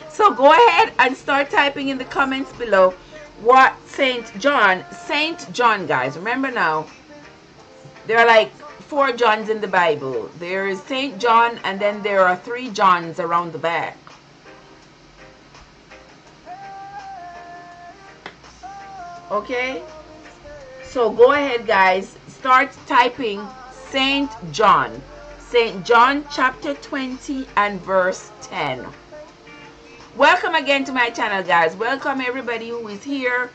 So go ahead and start typing in the comments below what Saint John, guys, remember now, there are like 4 Johns in the Bible. There is Saint John, and then there are 3 Johns around the back. Okay, so go ahead, guys, start typing Saint John chapter 20 and verse 10. Welcome again to my channel, guys. Welcome everybody who is here.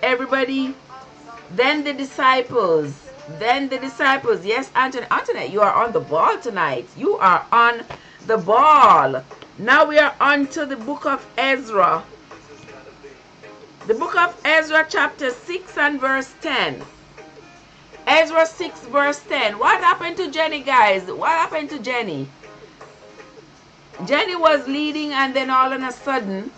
Everybody. Then the disciples. Yes, Antoinette, you are on the ball tonight. You are on the ball. Now we are on to the book of Ezra. The book of Ezra chapter 6 and verse 10. Ezra 6 verse 10. What happened to Jenny, guys? What happened to Jenny? Jenny was leading, and then all of a sudden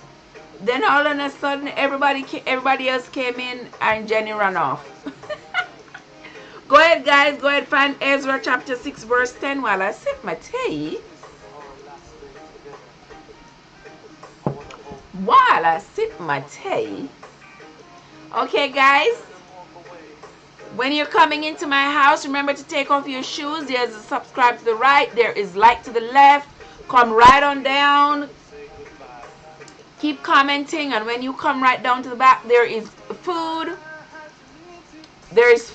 everybody else came in and Jenny ran off. Go ahead, guys, go ahead, find Ezra chapter 6 verse 10 while I sip my tea. Okay, guys, when you're coming into my house, remember to take off your shoes. There's a subscribe to the right, there is like to the left. Come right on down, keep commenting, and when you come right down to the back, there is food, there is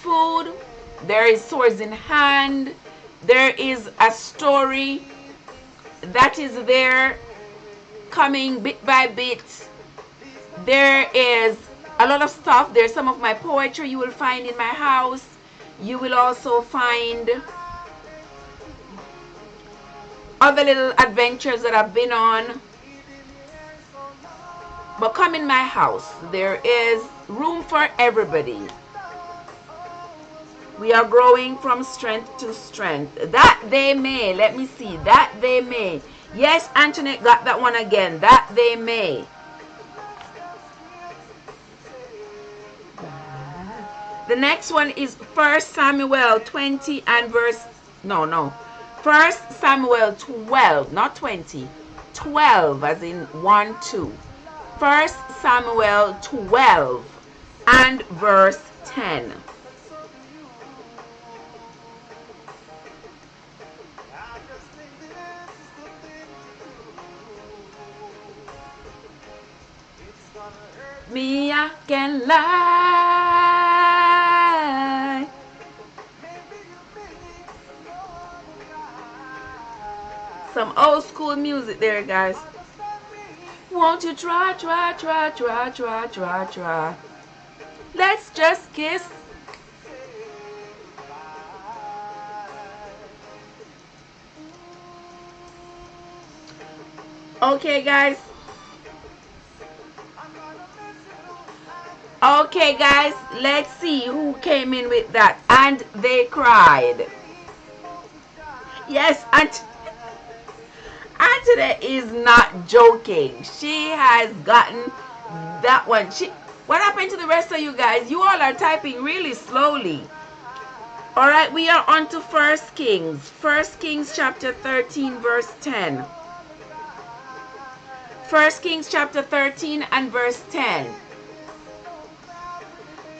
swords in hand, there is a story that is there coming bit by bit. There is a lot of stuff. There's some of my poetry you will find in my house. You will also find other little adventures that I've been on. But come in my house. There is room for everybody. We are growing from strength to strength. That they may. Let me see. That they may. Yes, Antoinette got that one again. That they may. The next one is 1 Samuel 20 and verse, no. 1 Samuel 12, not 20. 12 as in 1, 2. 1 Samuel 12 and verse 10. Me, I can lie. Some old school music there, guys. Won't you try. Let's just kiss. Okay, guys. Okay, guys, let's see who came in with that. And they cried. Yes, Antoinette is not joking. She has gotten that one. What happened to the rest of you guys? You all are typing really slowly. All right, we are on to 1 Kings. 1 Kings chapter 13, verse 10. 1 Kings chapter 13 and verse 10.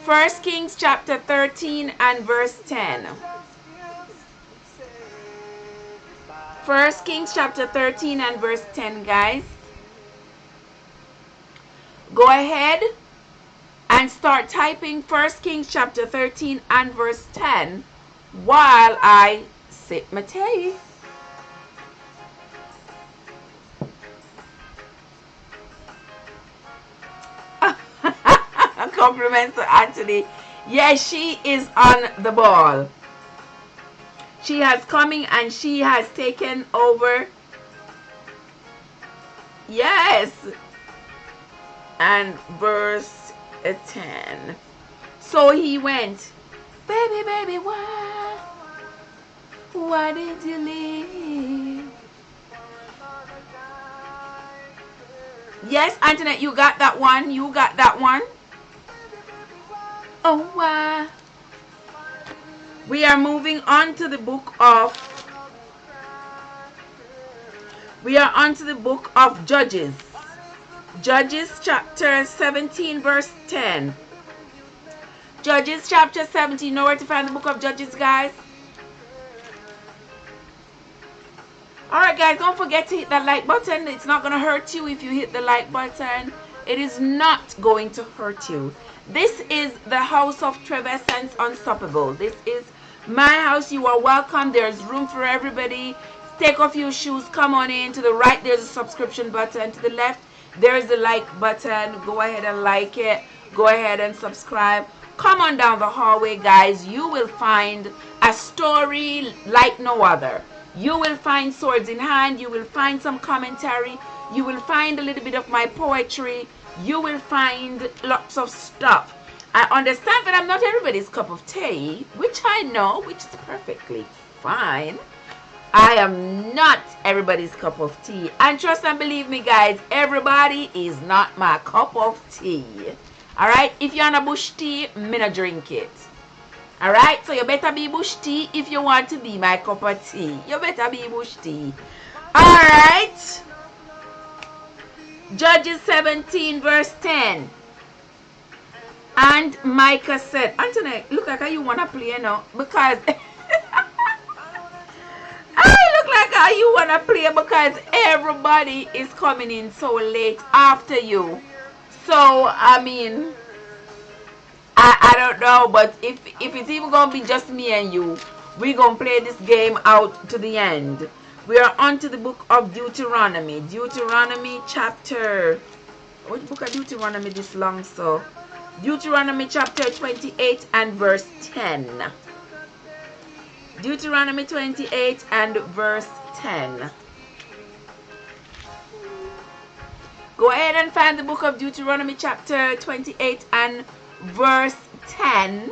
1 Kings chapter 13 and verse 10. 1 Kings chapter 13 and verse 10, guys. Go ahead and start typing 1 Kings chapter 13 and verse 10 while I sip my tea. Compliments to Anthony. Yes, she is on the ball. She has coming and she has taken over. Yes. And verse 10. So he went, baby, why did you leave? Yes, Antoinette, you got that one. You got that one. Oh, why? We are moving on to the book of Judges. Judges chapter 17 verse 10. Judges chapter 17. Know where to find the book of Judges, guys? Alright, guys, don't forget to hit that like button. It's not going to hurt you if you hit the like button. It is not going to hurt you. This is the house of Trevessence Unstoppable. This is my house. You are welcome. There's room for everybody. Take off your shoes. Come on in. To the right, there's a subscription button. To the left, there's the like button. Go ahead and like it. Go ahead and subscribe. Come on down the hallway, guys. You will find a story like no other. You will find swords in hand. You will find some commentary. You will find a little bit of my poetry. You will find lots of stuff. I understand that I'm not everybody's cup of tea, which I know, which is perfectly fine. I am not everybody's cup of tea. And trust and believe me, guys, everybody is not my cup of tea. Alright? If you're on a bush tea, me not drink it. Alright? So you better be bush tea if you want to be my cup of tea. You better be bush tea. Alright? Judges 17 verse 10. And Micah said, Antoinette, look like how you want to play now. Because I look like how you want to play because everybody is coming in so late after you. So, I mean, I don't know. But if it's even going to be just me and you, we're going to play this game out to the end. We are on to the book of Deuteronomy. Deuteronomy chapter... What book of Deuteronomy this long so? Deuteronomy chapter 28 and verse 10. Deuteronomy 28 and verse 10. Go ahead and find the book of Deuteronomy chapter 28 and verse 10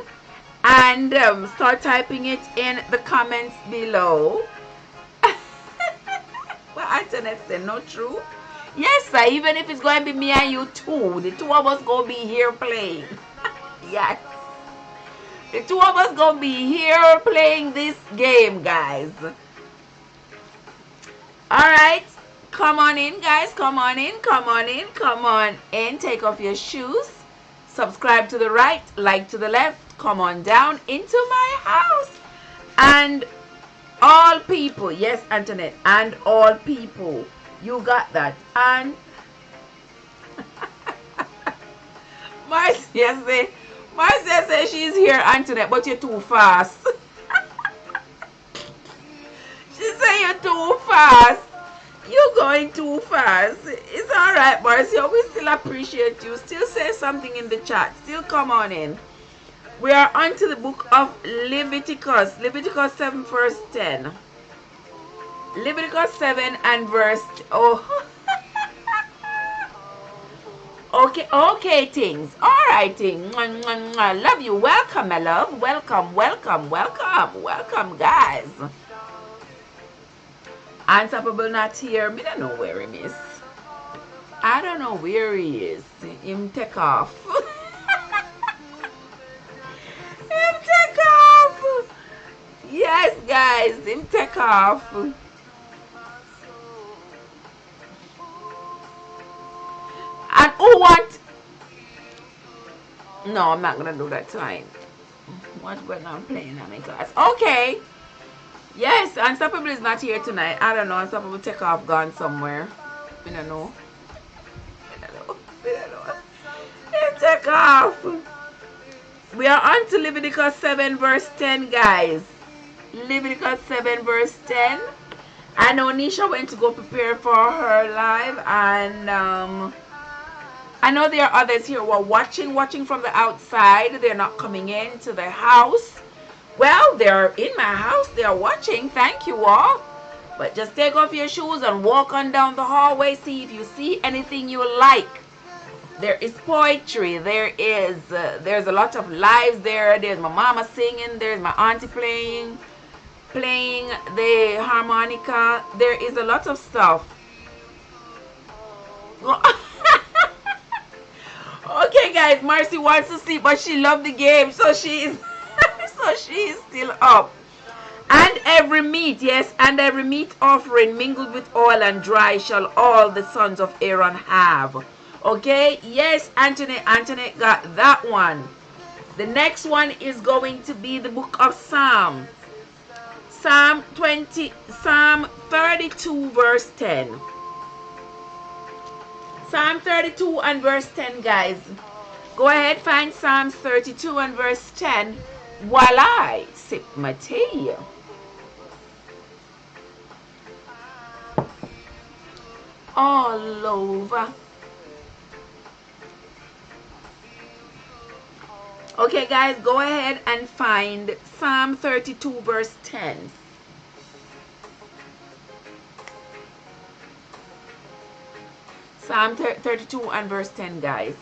and start typing it in the comments below. Well, Antoinette said, no true. Yes, sir, even if it's going to be me and you two, the two of us going to be here playing. Yes. The two of us going to be here playing this game, guys. Alright. Come on in, guys. Come on in. Come on in. Come on in. Take off your shoes. Subscribe to the right. Like to the left. Come on down into my house. And all people. Yes, Antoinette. And all people. You got that. And Marcia says she's here, Antoinette, but you're too fast. She said you're too fast. You're going too fast. It's all right, Marcia. We still appreciate you. Still say something in the chat. Still come on in. We are on to the book of Leviticus. Leviticus 7 verse 10. Leviticus 7 and verse... Oh. Okay, things. All right, things. Love you. Welcome, my love. Welcome, guys. Unstoppable not here. Me don't know where he is. I don't know where he is. Him take off. Him take off. Yes, guys. Him take off. And who want? No, I'm not gonna do that tonight. What's going on playing on my class? Okay. Yes, Unstoppable is not here tonight. I don't know. Unstoppable take off gone somewhere. We don't know. Take off. We are on to Leviticus 7 verse 10, guys. Leviticus 7 verse 10. I know Nisha went to go prepare for her live, and I know there are others here who are watching from the outside. They're not coming into the house. Well, they're in my house. They're watching. Thank you all. But just take off your shoes and walk on down the hallway. See if you see anything you like. There is poetry. There's a lot of lives there. There's my mama singing. There's my auntie playing the harmonica. There is a lot of stuff. Okay, guys, Marcy wants to sleep, but she loved the game, so she is still up. And every meat, yes, and every meat offering mingled with oil and dry shall all the sons of Aaron have. Okay, yes, Antoinette got that one. The next one is going to be the book of Psalm. Psalm 32 verse 10. Psalm 32 and verse 10, guys. Go ahead, find Psalms 32 and verse 10 while I sip my tea. All over. Okay, guys, go ahead and find Psalm 32 verse 10. Psalm 32 and verse 10, guys.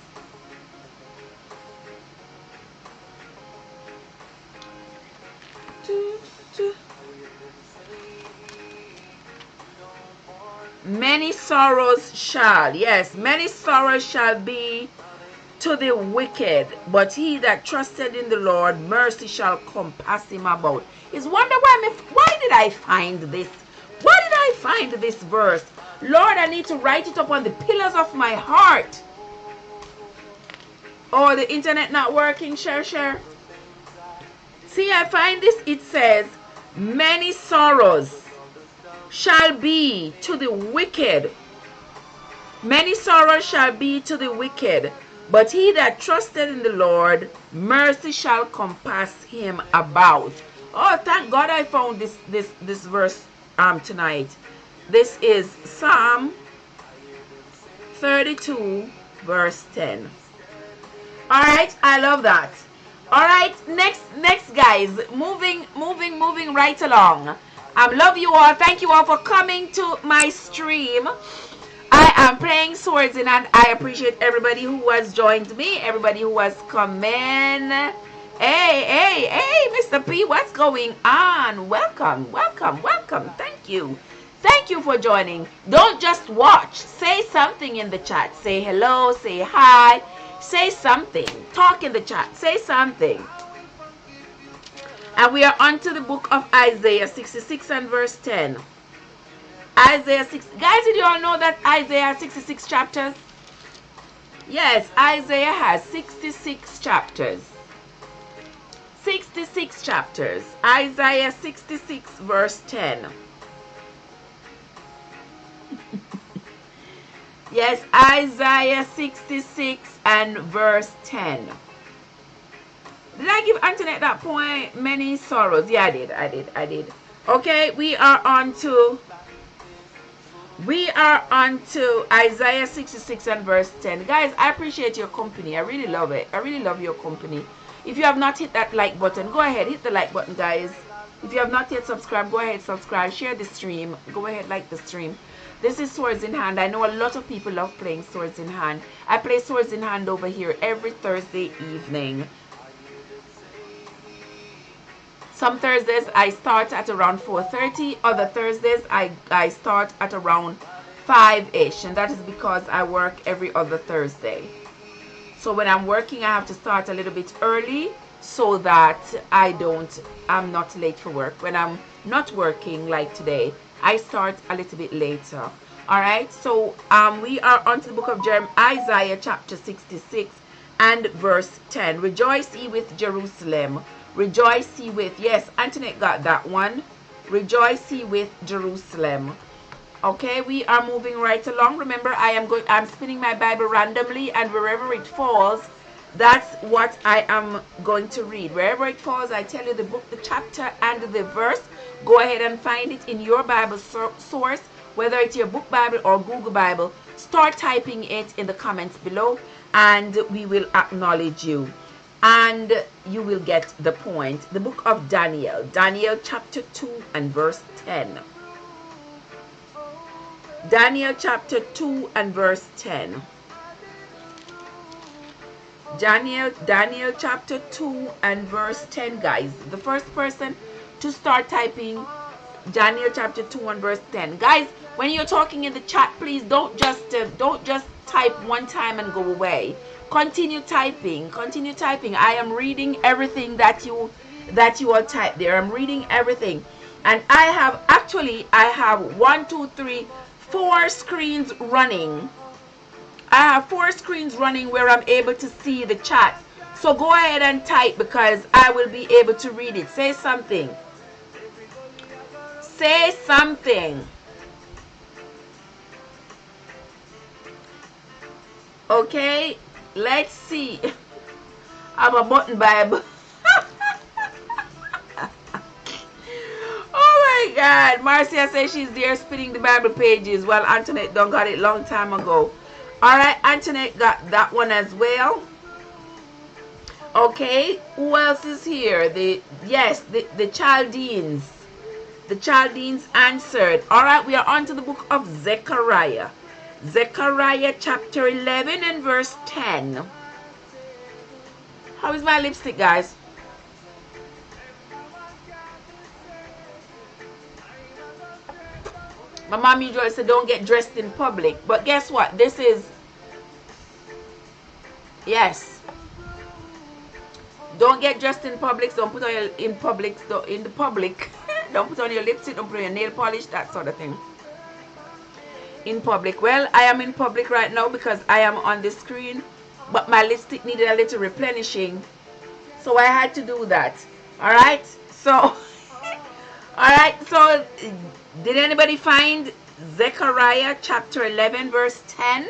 Many sorrows shall, yes, many sorrows shall be to the wicked, but he that trusted in the Lord, mercy shall compass him about. Is wonder why did I find this? Why did I find this verse? Lord, I need to write it up on the pillars of my heart. Oh, the internet not working, share. See, I find this. It says, many sorrows shall be to the wicked. Many sorrows shall be to the wicked, but he that trusted in the Lord, mercy shall compass him about. Oh, thank God I found this verse tonight. This is Psalm 32 verse 10. All right, I love that. All right, next guys, moving right along. Love you all. Thank you all for coming to my stream. I am playing Swords in Hand. I appreciate everybody who has joined me, everybody who has come in. Hey, Mr. P, what's going on? Welcome, welcome, welcome. Thank you. Thank you for joining. Don't just watch. Say something in the chat. Say hello, say hi, say something. Talk in the chat. Say something. And we are on to the book of Isaiah 66 and verse 10. Isaiah 6. Guys, did you all know that Isaiah has 66 chapters? Yes, Isaiah has 66 chapters. 66 chapters. Isaiah 66 verse 10. Yes, Isaiah 66 and verse 10. Did I give Antoinette that point? Many sorrows. Yeah, I did. Okay, we are on to Isaiah 66 and verse 10. Guys, I appreciate your company. I really love it. I really love your company. If you have not hit that like button, go ahead, hit the like button, guys. If you have not yet subscribed, go ahead, subscribe, share the stream. Go ahead, like the stream. This is Swords in Hand. I know a lot of people love playing Swords in Hand. I play Swords in Hand over here every Thursday evening. Some Thursdays I start at around 4:30. Other Thursdays I start at around 5-ish. And that is because I work every other Thursday. So when I'm working, I have to start a little bit early so that I'm not late for work. When I'm not working like today, I start a little bit later. All right. So we are on to the book of Isaiah chapter 66 and verse 10. Rejoice ye with Jerusalem. Rejoice ye with, yes, Antoinette got that one. Rejoice ye with Jerusalem. Okay, we are moving right along. Remember, I'm spinning my Bible randomly, and wherever it falls, that's what I am going to read. Wherever it falls, I tell you the book, the chapter, and the verse. Go ahead and find it in your Bible source, whether it's your book Bible or Google Bible. Start typing it in the comments below, and we will acknowledge you. And you will get the point. The book of Daniel. Daniel chapter 2 and verse 10. Daniel chapter 2 and verse 10. Daniel chapter 2 and verse 10, guys. The first person to start typing Daniel chapter 2 and verse 10. Guys, when you're talking in the chat, please don't just type one time and go away. Continue typing. Continue typing. I am reading everything that you all type there. I'm reading everything. And I have 4 screens running. I have 4 screens running where I'm able to see the chat. So go ahead and type because I will be able to read it. Say something. Say something. Okay, let's see. I'm a button Bible. Oh my God. Marcia says she's there spinning the Bible pages. Well, Antoinette done got it long time ago. Alright, Antoinette got that one as well. Okay, who else is here? The Chaldeans. The Chaldeans answered. Alright, we are on to the book of Zechariah. Zechariah chapter 11 and verse 10. How is my lipstick, guys? My mom usually said don't get dressed in public. But guess what? This is... Yes. Don't get dressed in public. Don't put on your... In the public. Don't put on your lipstick. Don't put on your nail polish. That sort of thing. In public. Well, I am in public right now because I am on the screen. But my lipstick needed a little replenishing. So I had to do that. Alright? So... Alright, so... Did anybody find Zechariah chapter 11 verse 10?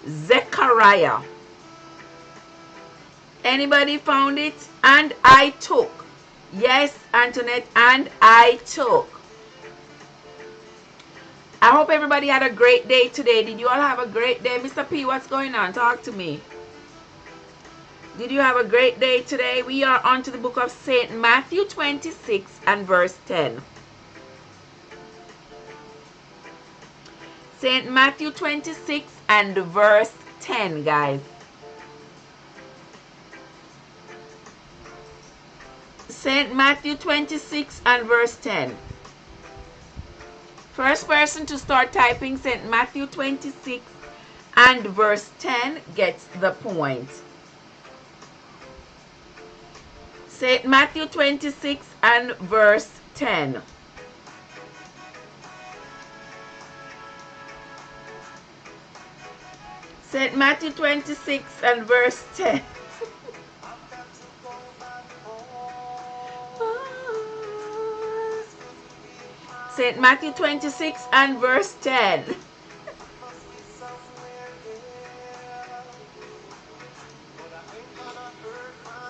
Zechariah. Anybody found it? And I took. Yes, Antoinette, and I took. I hope everybody had a great day today. Did you all have a great day? Mr. P, what's going on? Talk to me. Did you have a great day today? We are on to the book of St. Matthew 26 and verse 10. St. Matthew 26 and verse 10, guys. St. Matthew 26 and verse 10. First person to start typing St. Matthew 26 and verse 10 gets the point. St. Matthew 26 and verse 10. St. Matthew 26 and verse 10. St. Matthew 26 and verse 10.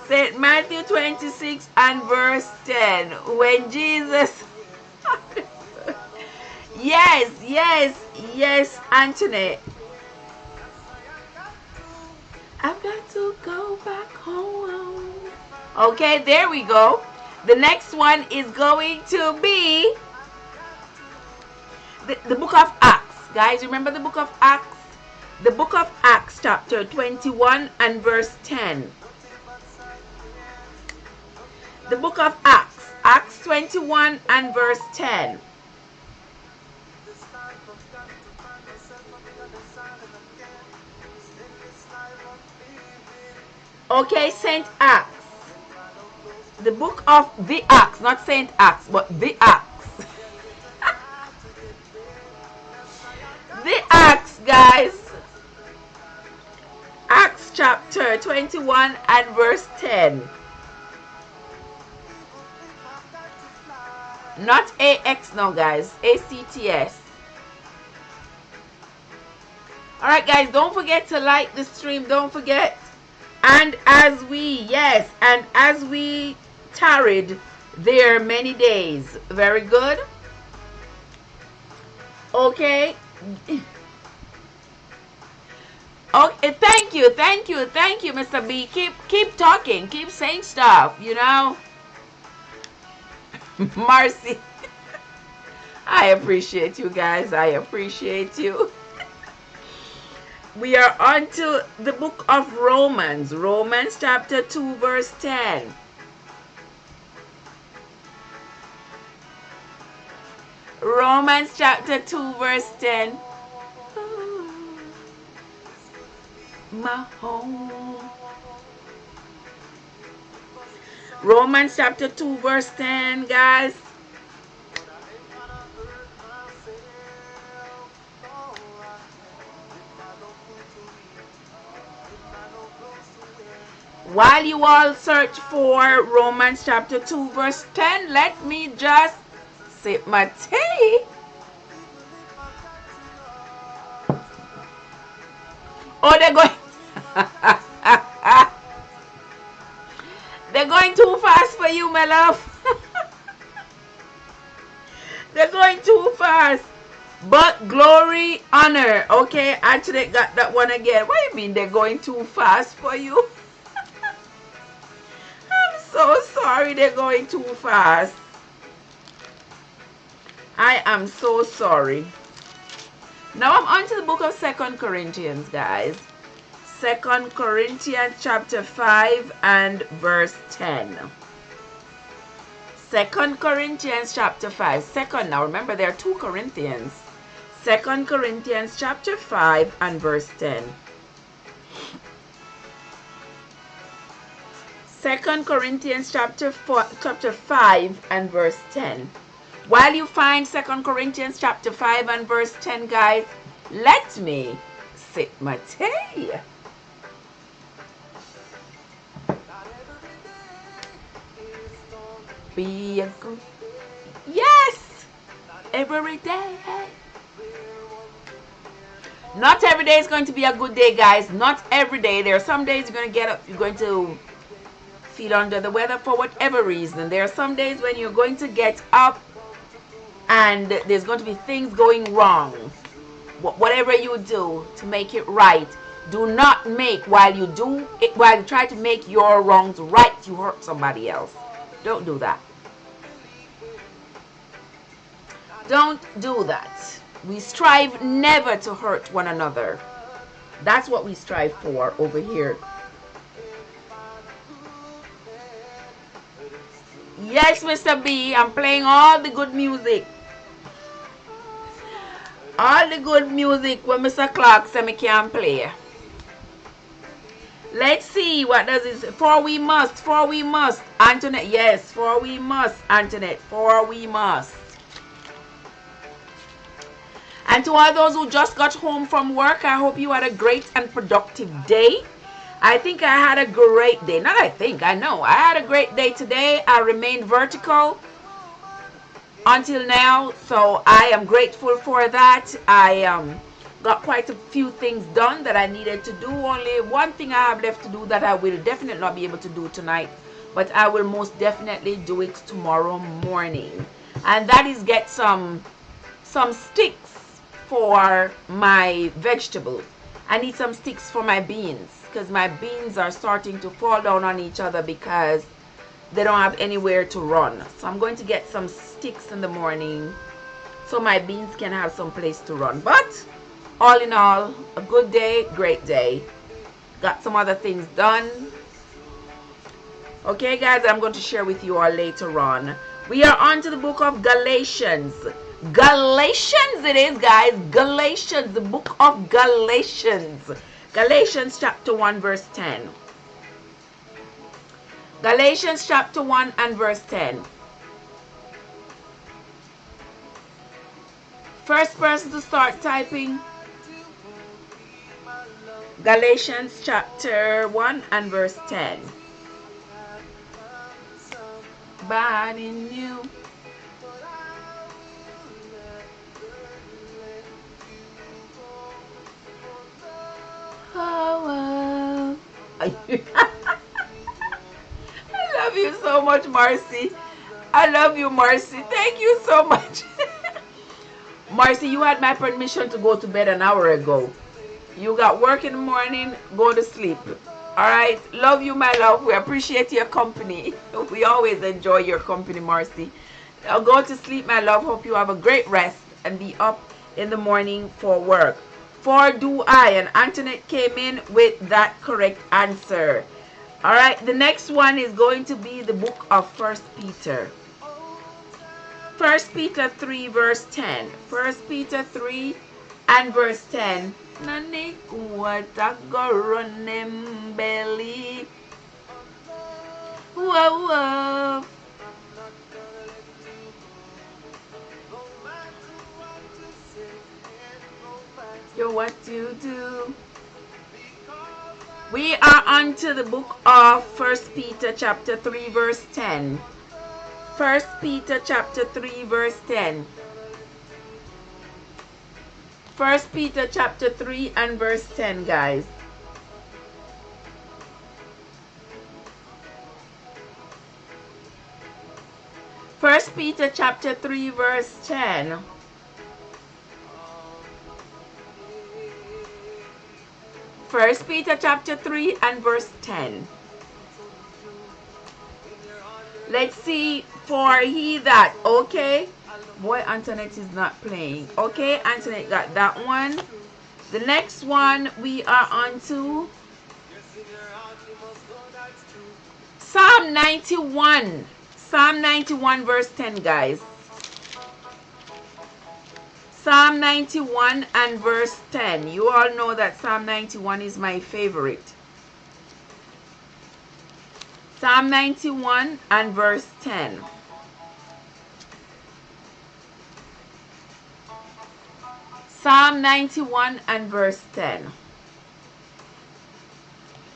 St. Matthew 26 and verse 10. When Jesus... yes, Anthony. I've got to go back home. Okay, there we go. The next one is going to be the book of Acts. Guys, remember the book of Acts? The book of Acts chapter 21 and verse 10. The book of Acts, Acts 21 and verse 10. Okay, Saint Acts. The book of the Acts, not Saint Acts, but the Acts. The Acts, guys. Acts chapter 21 and verse 10. Not AX now, guys. ACTS. Alright, guys, don't forget to like the stream. Don't forget. And as we tarried there many days. Very good. Okay. Okay, thank you, Mr. B. Keep talking, keep saying stuff, you know. Marcy. I appreciate you guys. I appreciate you. We are on to the book of Romans. Romans chapter 2 verse 10. Romans chapter 2 verse 10. My home. Romans chapter 2 verse 10, guys. While you all search for Romans chapter 2 verse 10, let me just sip my tea. Oh, they're going they're going too fast for you, my love. They're going too fast. But glory, honor. Okay, actually got that one again. What do you mean they're going too fast for you? I'm so sorry they're going too fast. I am so sorry. Now I'm on to the book of 2 Corinthians, guys. 2 Corinthians chapter 5 and verse 10. 2 Corinthians chapter 5. Second, now remember there are 2 Corinthians. 2 Corinthians chapter 5 and verse 10. 2 Corinthians chapter 5 and verse 10. While you find 2 Corinthians chapter 5 and verse 10, guys, let me sip my tea. Be a good... Yes! Every day. Not every day is going to be a good day, guys. Not every day. There are some days you're going to get up, you're going to feel under the weather for whatever reason. There are some days when you're going to get up and there's going to be things going wrong. Whatever you do to make it right, do not make, while you try to make your wrongs right, you hurt somebody else. Don't do that. Don't do that. We strive never to hurt one another. That's what we strive for over here. Yes, Mr. B, I'm playing all the good music. All the good music when Mr. Clark said me can play. Let's see what does it say. For we must, Antoinette. Yes, for we must, Antoinette. For we must. And to all those who just got home from work, I hope you had a great and productive day. I think I had a great day. Not I think, I know. I had a great day today. I remained vertical until now, so I am grateful for that. I got quite a few things done that I needed to do. Only one thing I have left to do that I will definitely not be able to do tonight, but I will most definitely do it tomorrow morning. And that is get some sticks for my vegetables. I need some sticks for my beans because my beans are starting to fall down on each other because they don't have anywhere to run. So I'm going to get some sticks in the morning so my beans can have some place to run. But all in all, a good day, great day. Got some other things done. Okay guys, I'm going to share with you all later on. We are on to the book of Galatians. Galatians it is, guys. Galatians, the book of Galatians. Galatians chapter 1 verse 10. Galatians chapter 1 and verse 10. First person to start typing. Galatians chapter 1 and verse 10. Bad in you. Oh, I love you so much, Marcy. I love you, Marcy. Thank you so much. Marcy, you had my permission to go to bed an hour ago. You got work in the morning, go to sleep. All right. Love you, my love. We appreciate your company. We always enjoy your company, Marcy. I'll go to sleep, my love. Hope you have a great rest and be up in the morning for work. For do I. And Antoinette came in with that correct answer. All right. The next one is going to be the book of 1 Peter. 1 Peter 3 verse 10. 1 Peter 3 and verse 10. Nani kuwata goronem belly. Whoa, whoa. Yo, what you do? We are on to the book of 1 Peter chapter 3 verse 10. 1 Peter chapter 3 verse 10. 1 Peter chapter 3 and verse 10, guys. First Peter chapter 3 verse 10. First Peter chapter 3 and verse 10. Let's see. For he that, okay. Boy, Antoinette is not playing. Okay, Antoinette got that one. The next one we are on to Psalm 91. Psalm 91 verse 10, guys. Psalm 91 and verse 10. You all know that Psalm 91 is my favorite. Psalm 91 and verse 10. Psalm 91 and verse 10.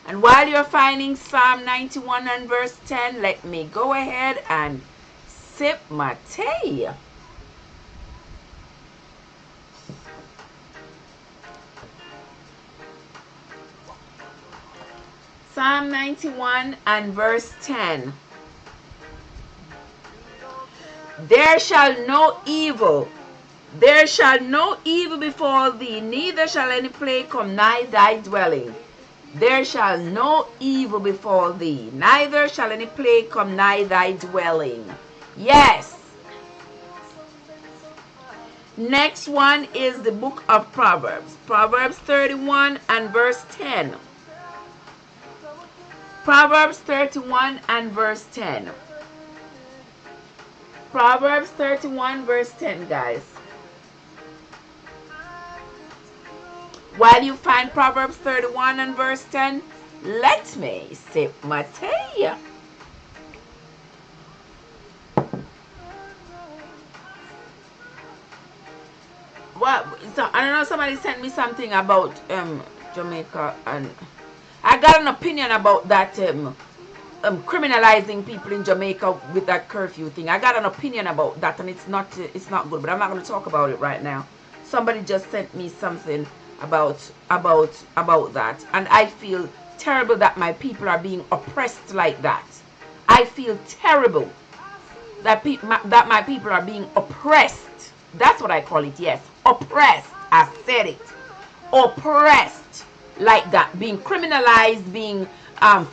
And while you're finding Psalm 91 and verse 10, let me go ahead and sip my tea. Psalm 91 and verse 10. There shall no evil befall thee, neither shall any plague come nigh thy dwelling. There shall no evil befall thee, neither shall any plague come nigh thy dwelling. Yes. Next one is the book of Proverbs. Proverbs 31 and verse 10. Proverbs 31 and verse 10. Proverbs 31 verse 10, guys. While you find Proverbs 31 and verse 10, let me sip my tea. What? So, I don't know, somebody sent me something about Jamaica, and I got an opinion about that criminalizing people in Jamaica with that curfew thing. I got an opinion about that, and it's not good, but I'm not going to talk about it right now. Somebody just sent me something about that, and I feel terrible that my people are being oppressed like that. I feel terrible that my people are being oppressed. That's what I call it. Yes, oppressed. I said it. Oppressed like that, being criminalized, being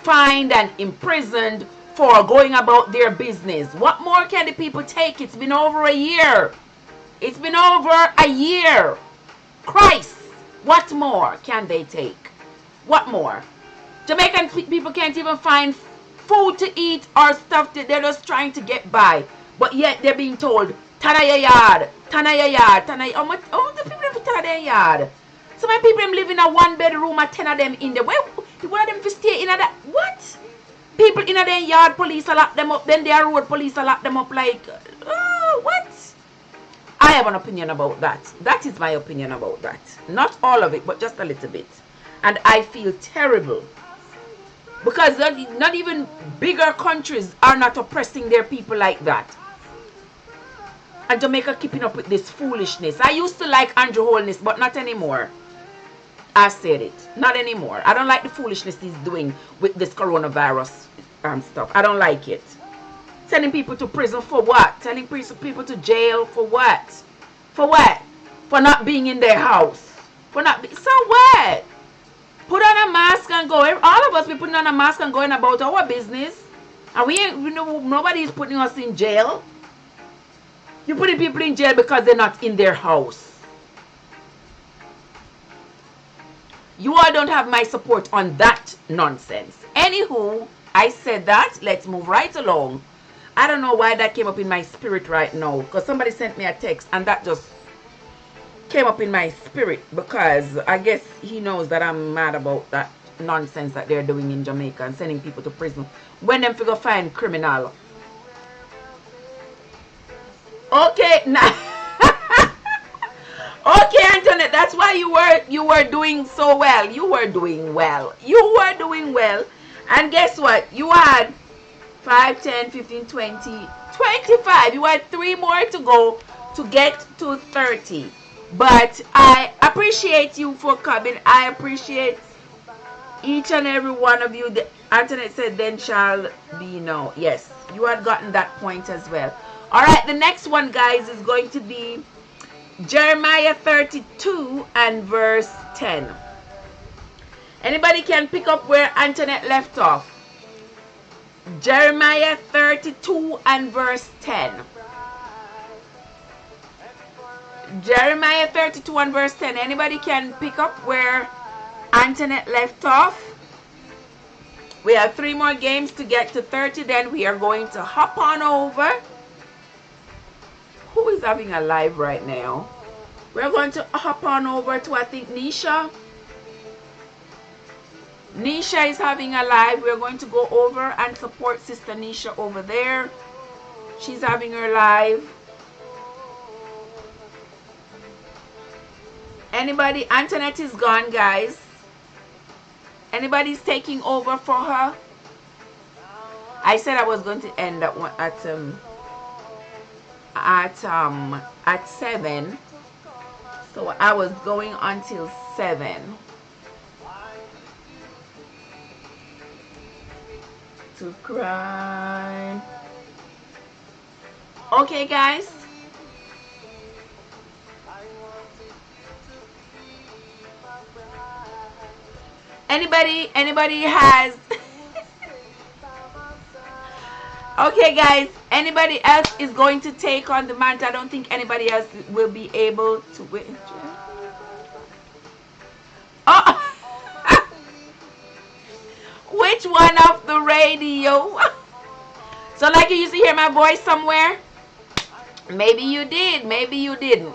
fined and imprisoned for going about their business. What more can the people take? It's been over a year. It's been over a year. Christ, what more can they take? What more? Jamaican people can't even find food to eat or stuff that they're just trying to get by. But yet they're being told, Tana your yard, Tana your yard, Tana. Oh, the people have to Tana their yard. So my people live in a one bedroom, a 10 of them in there. Where the one of them to stay in that? What? People in their yard, police lock them up. Then their road, police lock them up. Like, oh, what? I have an opinion about that. That is my opinion about that. Not all of it, but just a little bit. And I feel terrible. Because not even bigger countries are not oppressing their people like that. And Jamaica keeping up with this foolishness. I used to like Andrew Holness, but not anymore. I said it. Not anymore. I don't like the foolishness he's doing with this coronavirus stuff. I don't like it. Sending people to prison for what? Sending people to jail for what? For what? For not being in their house. For not be, so what? Put on a mask and go. All of us be putting on a mask and going about our business. And we ain't, nobody's putting us in jail. You're putting people in jail because they're not in their house. You all don't have my support on that nonsense. Anywho, I said that. Let's move right along. I don't know why that came up in my spirit right now. Because somebody sent me a text and that just came up in my spirit. Because I guess he knows that I'm mad about that nonsense that they're doing in Jamaica and sending people to prison. When them figure find criminal. Okay, now. Okay, Antoinette, that's why you were doing so well. You were doing well. You were doing well. And guess what? You had 5, 10, 15, 20, 25. You had 3 more to go to get to 30. But I appreciate you for coming. I appreciate each and every one of you. Antoinette said, then shall be no. Yes, you had gotten that point as well. All right, the next one, guys, is going to be Jeremiah 32 and verse 10. Anybody can pick up where Antoinette left off. Jeremiah 32 and verse 10. Jeremiah 32 and verse 10. Anybody can pick up where Antoinette left off. We have 3 more games to get to 30. Then we are going to hop on over. Who is having a live right now? We're going to hop on over to, I think, Nisha. Nisha is having a live. We're going to go over and support Sister Nisha over there. She's having her live. Anybody? Antoinette is gone, guys. Anybody's taking over for her? I said I was going to end at 7, so I was going until 7 to cry. Okay, guys. Anybody has Okay, guys. Anybody else is going to take on the mantle? I don't think anybody else will be able to win. Oh, which one off the radio? So, like you used to hear my voice somewhere. Maybe you did. Maybe you didn't.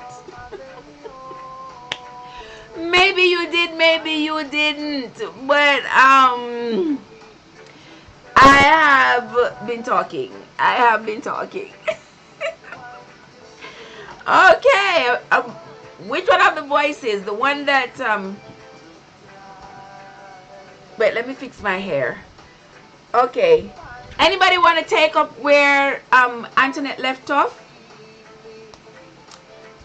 Maybe you did. Maybe you didn't. But I have been talking. I have been talking. Okay. Which one of the voices? The one that wait, let me fix my hair. Okay. Anybody want to take up where Antoinette left off?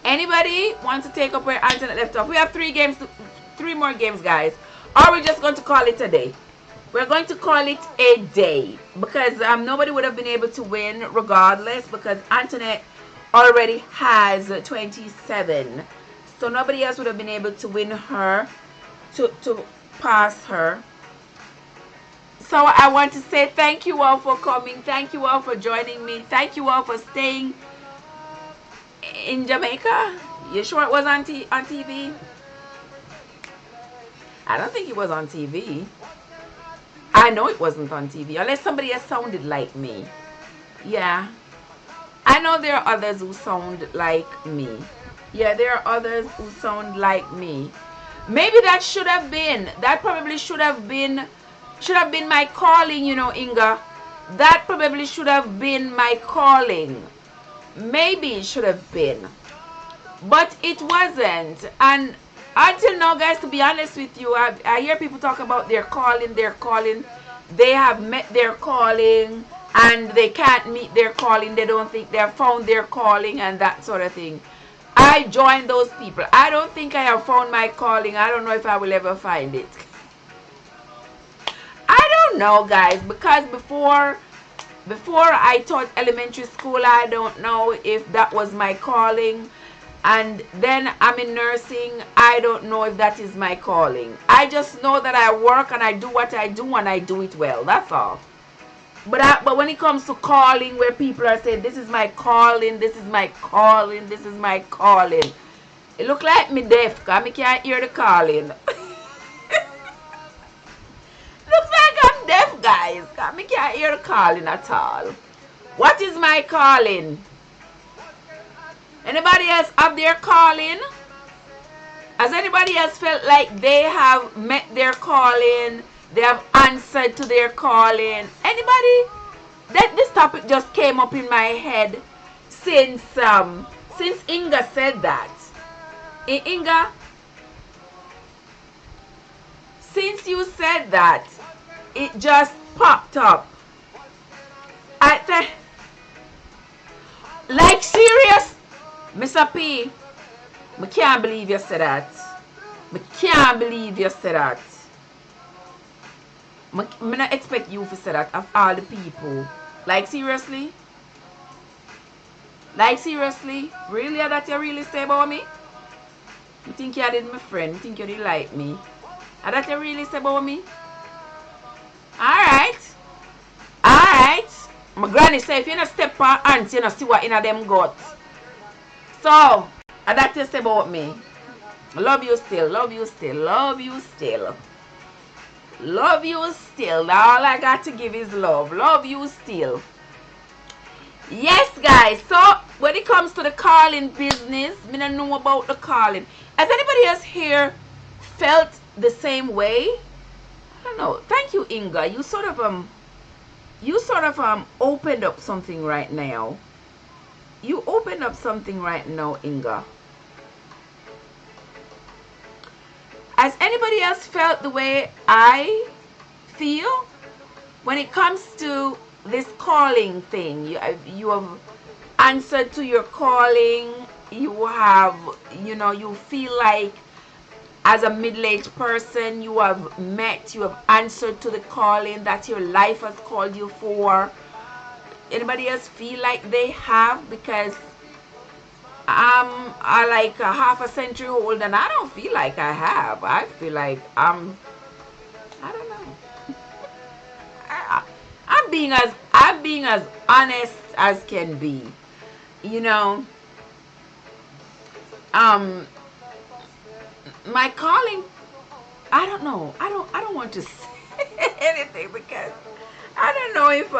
Anybody want to take up where Antoinette left off? We have three more games, guys. Or we're just going to call it a day. We're going to call it a day because nobody would have been able to win regardless because Antoinette already has 27. So nobody else would have been able to win her, to pass her. So I want to say thank you all for coming. Thank you all for joining me. Thank you all for staying in Jamaica. You sure it was on TV? I don't think it was on TV. I know it wasn't on TV unless somebody else sounded like me. Yeah. I know there are others who sound like me. Yeah, there are others who sound like me. Maybe that probably should have been my calling, you know, Inga. That probably should have been my calling. Maybe it should have been. But it wasn't. And until now, guys, to be honest with you, I hear people talk about their calling. They have met their calling and they can't meet their calling. They don't think they have found their calling and that sort of thing. I join those people. I don't think I have found my calling. I don't know if I will ever find it. I don't know, guys, because before I taught elementary school, I don't know if that was my calling. And then I'm in nursing. I don't know if that is my calling. I just know that I work and I do what I do and I do it well. That's all. But when it comes to calling, where people are saying, this is my calling, this is my calling, this is my calling. It look like me deaf because I can't hear the calling. Looks like I'm deaf, guys. Because I can't hear the calling at all. What is my calling? Anybody else have their calling? Has anybody else felt like they have met their calling? They have answered to their calling? Anybody? This topic just came up in my head since Inga said that. Inga, since you said that, it just popped up. Like serious, Mr. P. I can't believe you said that. I can't believe you said that. I don't expect you to say that of all the people. Like seriously? Like seriously? Really? That you really say about me? You think you did my friend? You think you did like me? That you really say about me? Alright. Alright. My granny say if you not step on ants, you not see what in them guts. So, that you say about me. Love you still, love you still, love you still. Love you still. All I got to give is love. Love you still. Yes, guys. So, when it comes to the calling business, I don't know about the calling. Has anybody else here felt the same way? I don't know. Thank you, Inga. You sort of opened up something right now. You opened up something right now, Inga. Has anybody else felt the way I feel when it comes to this calling thing? You have answered to your calling. You have, you feel like as a middle-aged person, you have answered to the calling that your life has called you for. Anybody else feel like they have? Because I'm like a half a century old and I don't feel like I have. I feel like I don't know. I'm being as I'm being as honest as can be. You know, um, my calling, I don't know. I don't want to say anything because I don't know if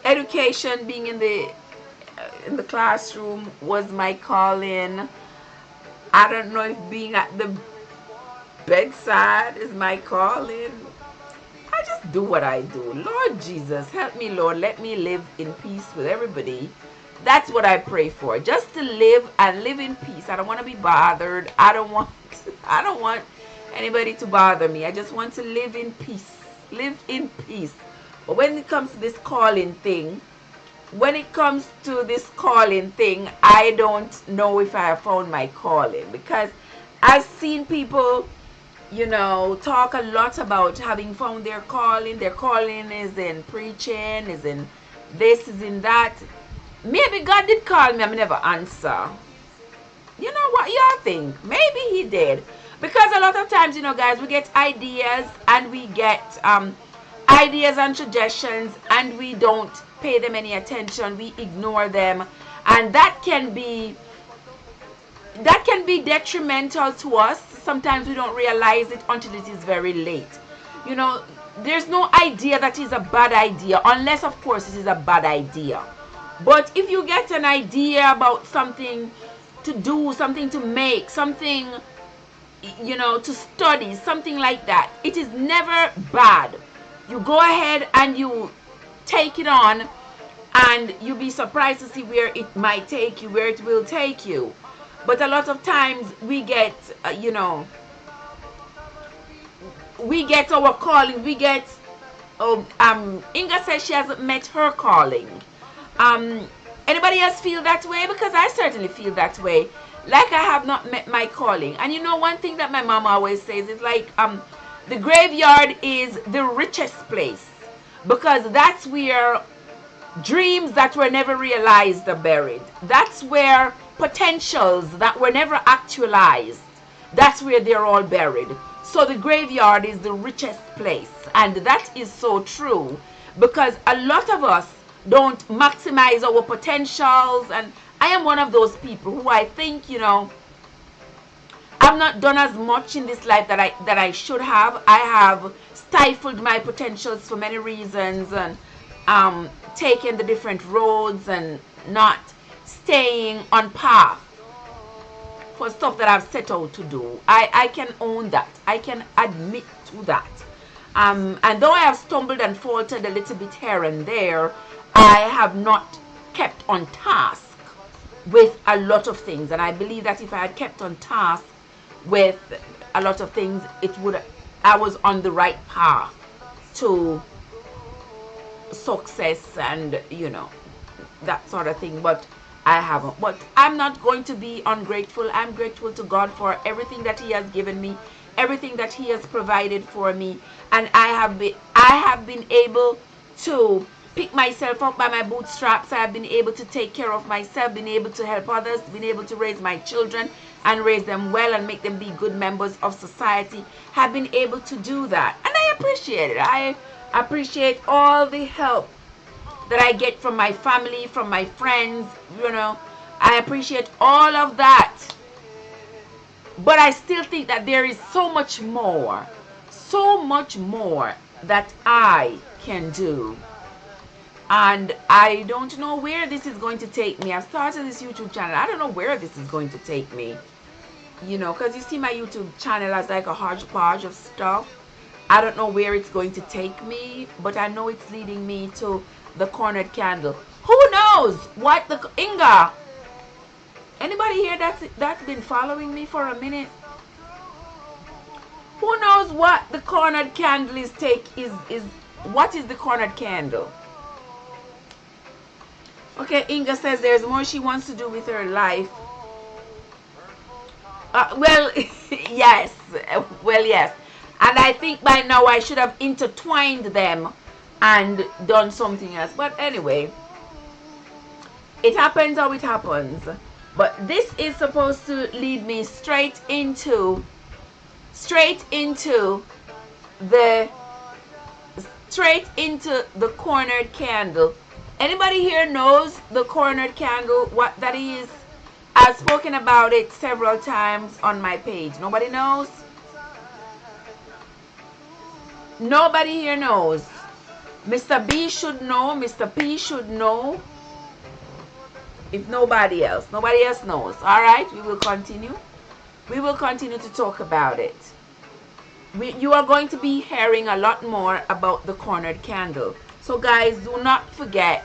education, being in the classroom was my calling. I don't know if being at the bedside is my calling. I just do what I do. Lord Jesus, help me, Lord. Let me live in peace with everybody. That's what I pray for. Just to live and live in peace. I don't want to be bothered. I don't want anybody to bother me. I just want to live in peace. Live in peace. But when it comes to this calling thing, I don't know if I have found my calling, because I've seen people, talk a lot about having found their calling. Their calling is in preaching, is in this, is in that. Maybe God did call me, I never answer. You know what y'all think? Maybe he did. Because a lot of times, guys, we get ideas and we get ideas and suggestions and we don't pay them any attention. We ignore them. And that can be detrimental to us. Sometimes we don't realize it until it is very late. There's no idea that is a bad idea, unless of course it is a bad idea. But if you get an idea about something to do, something to make, something, to study, something like that, it is never bad. You go ahead and you take it on, and you'll be surprised to see where it might take you, where it will take you. But a lot of times we get, we get our calling. We get, Inga says she hasn't met her calling. Anybody else feel that way? Because I certainly feel that way. Like I have not met my calling. And one thing that my mom always says is like, the graveyard is the richest place, because that's where dreams that were never realized are buried. That's where potentials that were never actualized, that's where they're all buried. So the graveyard is the richest place. And that is so true, because a lot of us don't maximize our potentials. And I am one of those people who I think, I've not done as much in this life that I should have. I have stifled my potentials for many reasons, and taken the different roads and not staying on path for stuff that I've set out to do. I can own that. I can admit to that. And though I have stumbled and faltered a little bit here and there, I have not kept on task with a lot of things. And I believe that if I had kept on task with a lot of things, I was on the right path to success and, that sort of thing. But I haven't. But I'm not going to be ungrateful. I'm grateful to God for everything that he has given me, everything that he has provided for me. And I have been able to pick myself up by my bootstraps. I have been able to take care of myself, been able to help others, been able to raise my children and raise them well and make them be good members of society. Have been able to do that. And I appreciate it. I appreciate all the help that I get from my family, from my friends, I appreciate all of that. But I still think that there is so much more that I can do. And I don't know where this is going to take me. I've started this YouTube channel. I don't know where this is going to take me. Because you see my YouTube channel as like a hodgepodge of stuff. I don't know where it's going to take me, but I know it's leading me to the cornered candle. Who knows what the Inga? Anybody here that's been following me for a minute? Who knows what the cornered candle is? What is the cornered candle? Okay, Inga says there's more she wants to do with her life. Well, yes. Well, yes. And I think by now I should have intertwined them and done something else. But anyway, it happens how it happens. But this is supposed to lead me straight into the straight into the cornered candle. Anybody here knows the cornered candle, what that is? I've spoken about it several times on my page. Nobody knows? Nobody here knows. Mr. B should know. Mr. P should know. If nobody else knows. All right, we will continue. We will continue to talk about it. You are going to be hearing a lot more about the cornered candle. So guys, do not forget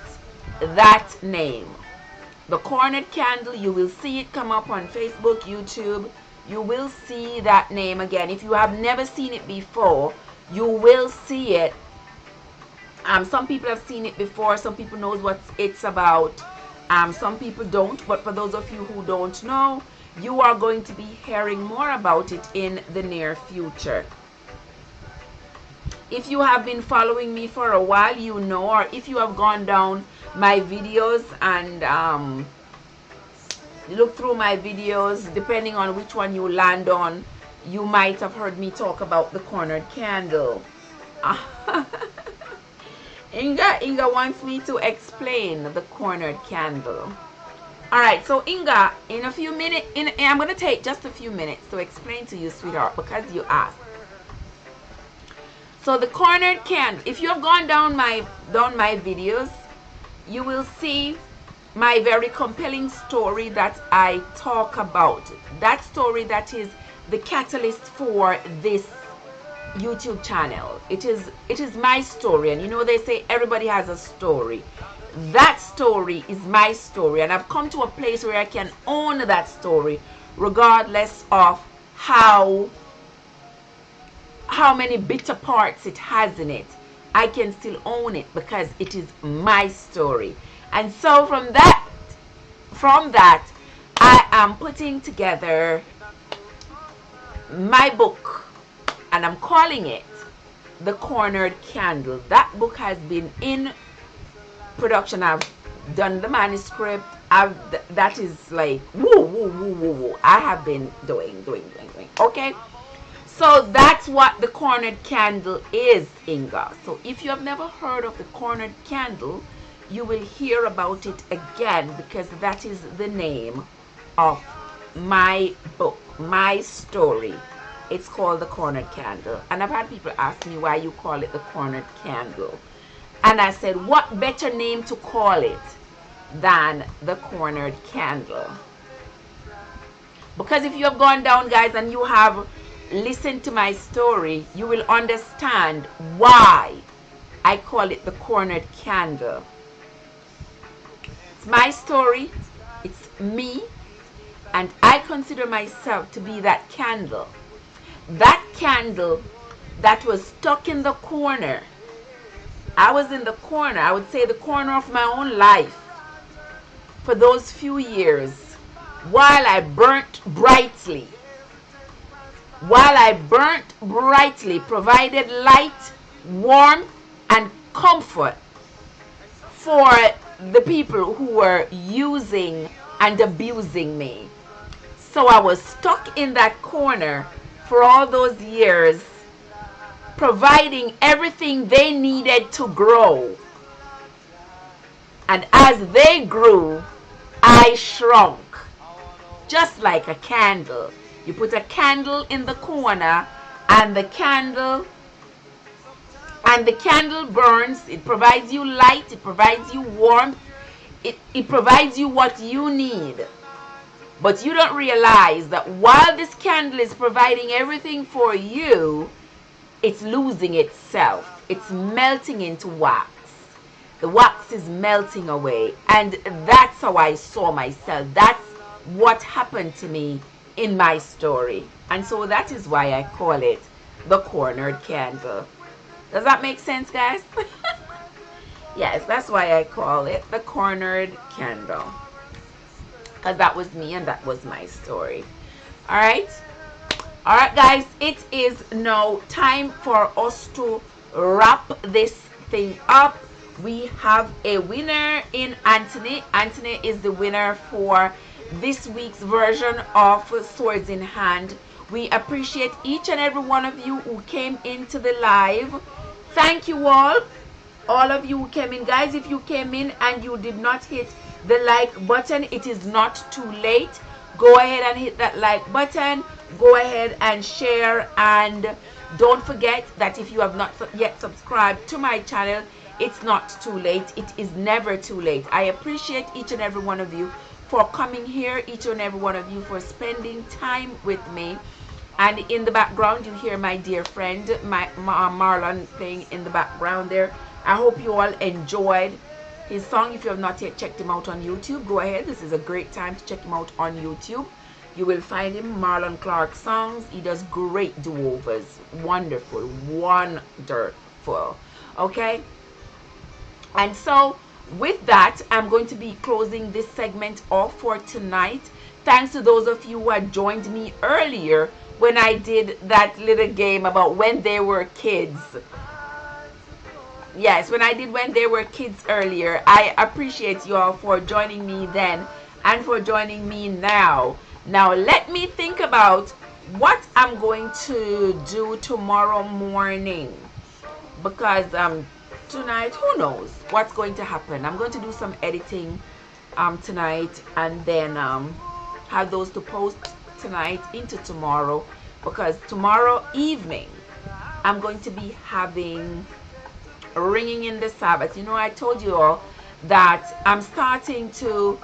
that name. The cornered candle, you will see it come up on Facebook, YouTube. You will see that name again. If you have never seen it before, you will see it. Some people have seen it before. Some people knows what it's about. Some people don't. But for those of you who don't know, you are going to be hearing more about it in the near future. If you have been following me for a while, you know, or if you have gone down my videos and look through my videos, depending on which one you land on, you might have heard me talk about the cornered candle. Inga wants me to explain the cornered candle. All right, so Inga, in a few minutes, I'm going to take just a few minutes to explain to you, sweetheart, because you asked. So the cornered candle, if you have gone down my videos, you will see my very compelling story that I talk about. That story that is the catalyst for this YouTube channel. It is my story, and you know they say everybody has a story. That story is my story, and I've come to a place where I can own that story regardless of how many bitter parts it has in it. I can still own it because it is my story. And so from that I am putting together my book, and I'm calling it The Cornered Candle. That book has been in production. I've done the manuscript. That is like woo. I have been doing. Okay, so that's what the cornered candle is, Inga. So if you have never heard of the cornered candle, you will hear about it again, because that is the name of my book, my story. It's called The Cornered Candle. And I've had people ask me why you call it The Cornered Candle. And I said, what better name to call it than The Cornered Candle? Because if you have gone down, guys, and you have listened to my story, you will understand why I call it The Cornered Candle. It's my story. It's me. And I consider myself to be that candle. That candle that was stuck in the corner. I was in the corner, I would say the corner of my own life for those few years while I burnt brightly. Provided light, warmth, and comfort for the people who were using and abusing me. So I was stuck in that corner for all those years, providing everything they needed to grow. And as they grew, I shrunk. Just like a candle. You put a candle in the corner, and the candle burns. It provides you light, it provides you warmth, it provides you what you need. But you don't realize that while this candle is providing everything for you, it's losing itself. It's melting into wax. The wax is melting away. And that's how I saw myself. That's what happened to me in my story. And so that is why I call it The Cornered Candle. Does that make sense, guys? Yes, that's why I call it The Cornered Candle. Because that was me and that was my story. Alright, guys, it is now time for us to wrap this thing up. We have a winner in Anthony. Anthony is the winner for this week's version of Swords in Hand. We appreciate each and every one of you who came into the live. Thank you all of you who came in. Guys, if you came in and you did not hit the like button, it is not too late. Go ahead and hit that like button. Go ahead and share, and don't forget that if you have not yet subscribed to my channel, it's not too late. It is never too late. I appreciate each and every one of you for coming here, each and every one of you for spending time with me. And in the background you hear my dear friend Marlon playing in the background there. I hope you all enjoyed his song. If you have not yet checked him out on YouTube, go ahead. This is a great time to check him out on YouTube. You will find him, Marlon Clark Songs. He does great do-overs. Wonderful, wonderful. Okay, and so with that, I'm going to be closing this segment off for tonight. Thanks to those of you who had joined me earlier when I did that little game about when they were kids. Yes, when I did when they were kids earlier. I appreciate you all for joining me then and for joining me now. Now let me think about what I'm going to do tomorrow morning, because tonight, who knows what's going to happen. I'm going to do some editing tonight, and then have those to post tonight into tomorrow, because tomorrow evening I'm going to be having Ringing in the Sabbath. You know, I told you all that I'm starting to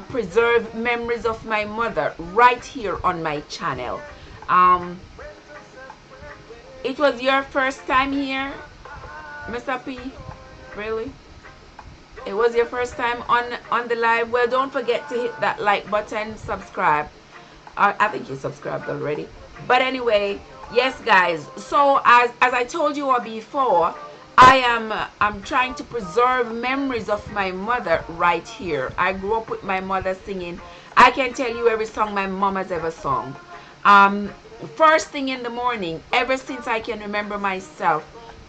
preserve memories of my mother right here on my channel. It was your first time here, Mr. P? Really? It was your first time on the live? Well, don't forget to hit that like button, subscribe. I think you subscribed already. But anyway, yes guys, so as I told you all before, I'm trying to preserve memories of my mother right here. I grew up with my mother singing. I can tell you every song my mom has ever sung. First thing in the morning, ever since I can remember myself,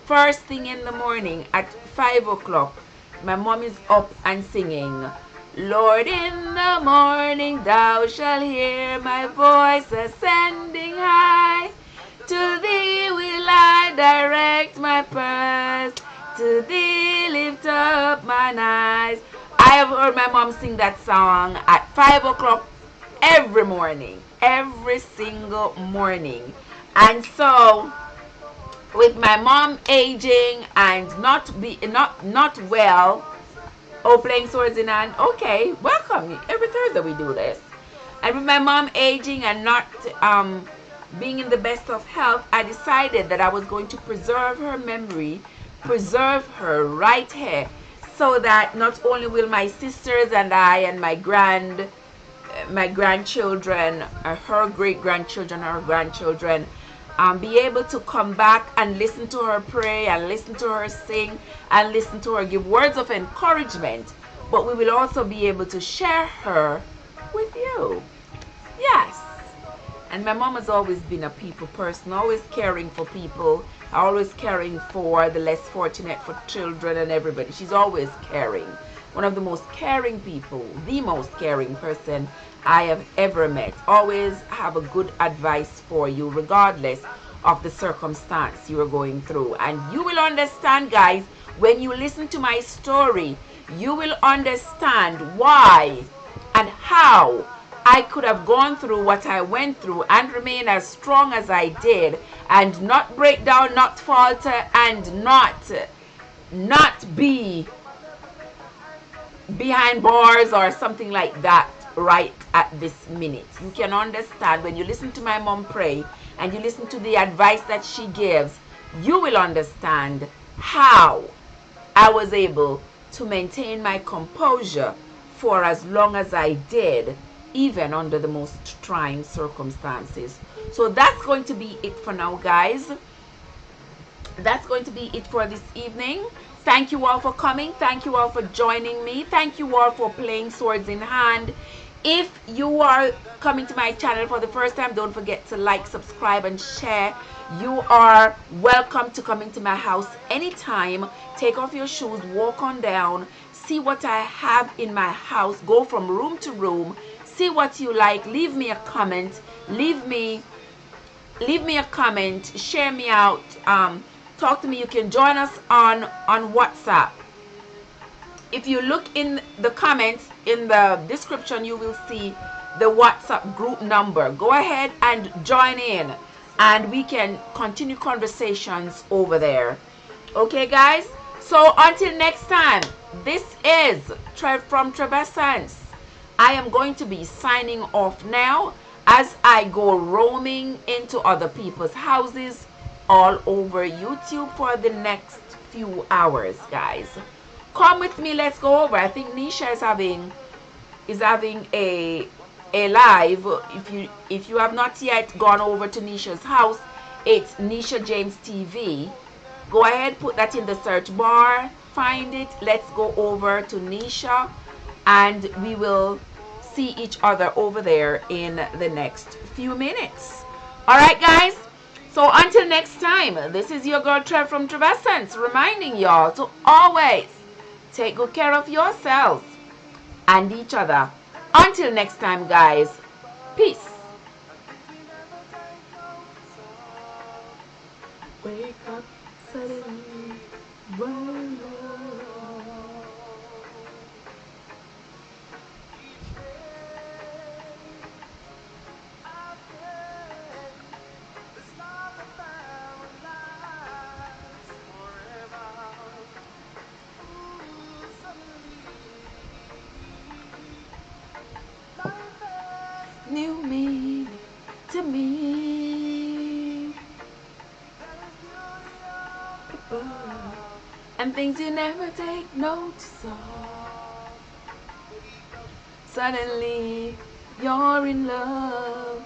first thing in the morning at 5 o'clock, my mom is up and singing, Lord, in the morning thou shalt hear my voice ascending high. To thee will I direct my path, to thee lift up mine eyes. I have heard my mom sing that song at 5 o'clock every morning, every single morning. And so with my mom aging and not well, playing swords in hand, okay, welcome. Every Thursday we do this. And with my mom aging and not being in the best of health, I decided that I was going to preserve her memory, preserve her right here, so that not only will my sisters and I and my grandchildren, her great-grandchildren, her grandchildren, be able to come back and listen to her pray and listen to her sing and listen to her give words of encouragement, but we will also be able to share her with you. Yes. And my mom has always been a people person, always caring for people, always caring for the less fortunate, for children and everybody. She's always caring. One of the most caring people, the most caring person I have ever met. Always have a good advice for you, regardless of the circumstance you are going through. And you will understand, guys, when you listen to my story, you will understand why and how I could have gone through what I went through and remain as strong as I did, and not break down, not falter, and not be behind bars or something like that right at this minute. You can understand when you listen to my mom pray and you listen to the advice that she gives, you will understand how I was able to maintain my composure for as long as I did, even under the most trying circumstances. So that's going to be it for now, guys. That's going to be it for this evening. Thank you all for coming. Thank you all for joining me. Thank you all for playing Swords in Hand. If you are coming to my channel for the first time, don't forget to like, subscribe, and share. You are welcome to come into my house anytime. Take off your shoes, walk on down, see what I have in my house, go from room to room, see what you like, leave me a comment, leave me a comment, share me out talk to me. You can join us on WhatsApp. If you look in the comments in the description, you will see the WhatsApp group number. Go ahead and join in, and we can continue conversations over there. Okay, guys? So until next time, this is Trev from Trevessence. I am going to be signing off now as I go roaming into other people's houses all over YouTube for the next few hours, guys. Come with me, let's go over. I think Nisha is having a live. If you have not yet gone over to Nisha's house, it's Nisha James TV. Go ahead, put that in the search bar, find it. Let's go over to Nisha, and we will see each other over there in the next few minutes. All right, guys. So until next time, this is your girl Trev from Trevessence, reminding y'all to always take good care of yourselves and each other. Until next time, guys. Peace. Wake up suddenly, run new meaning to me, and things you never take notice of. Suddenly you're in love.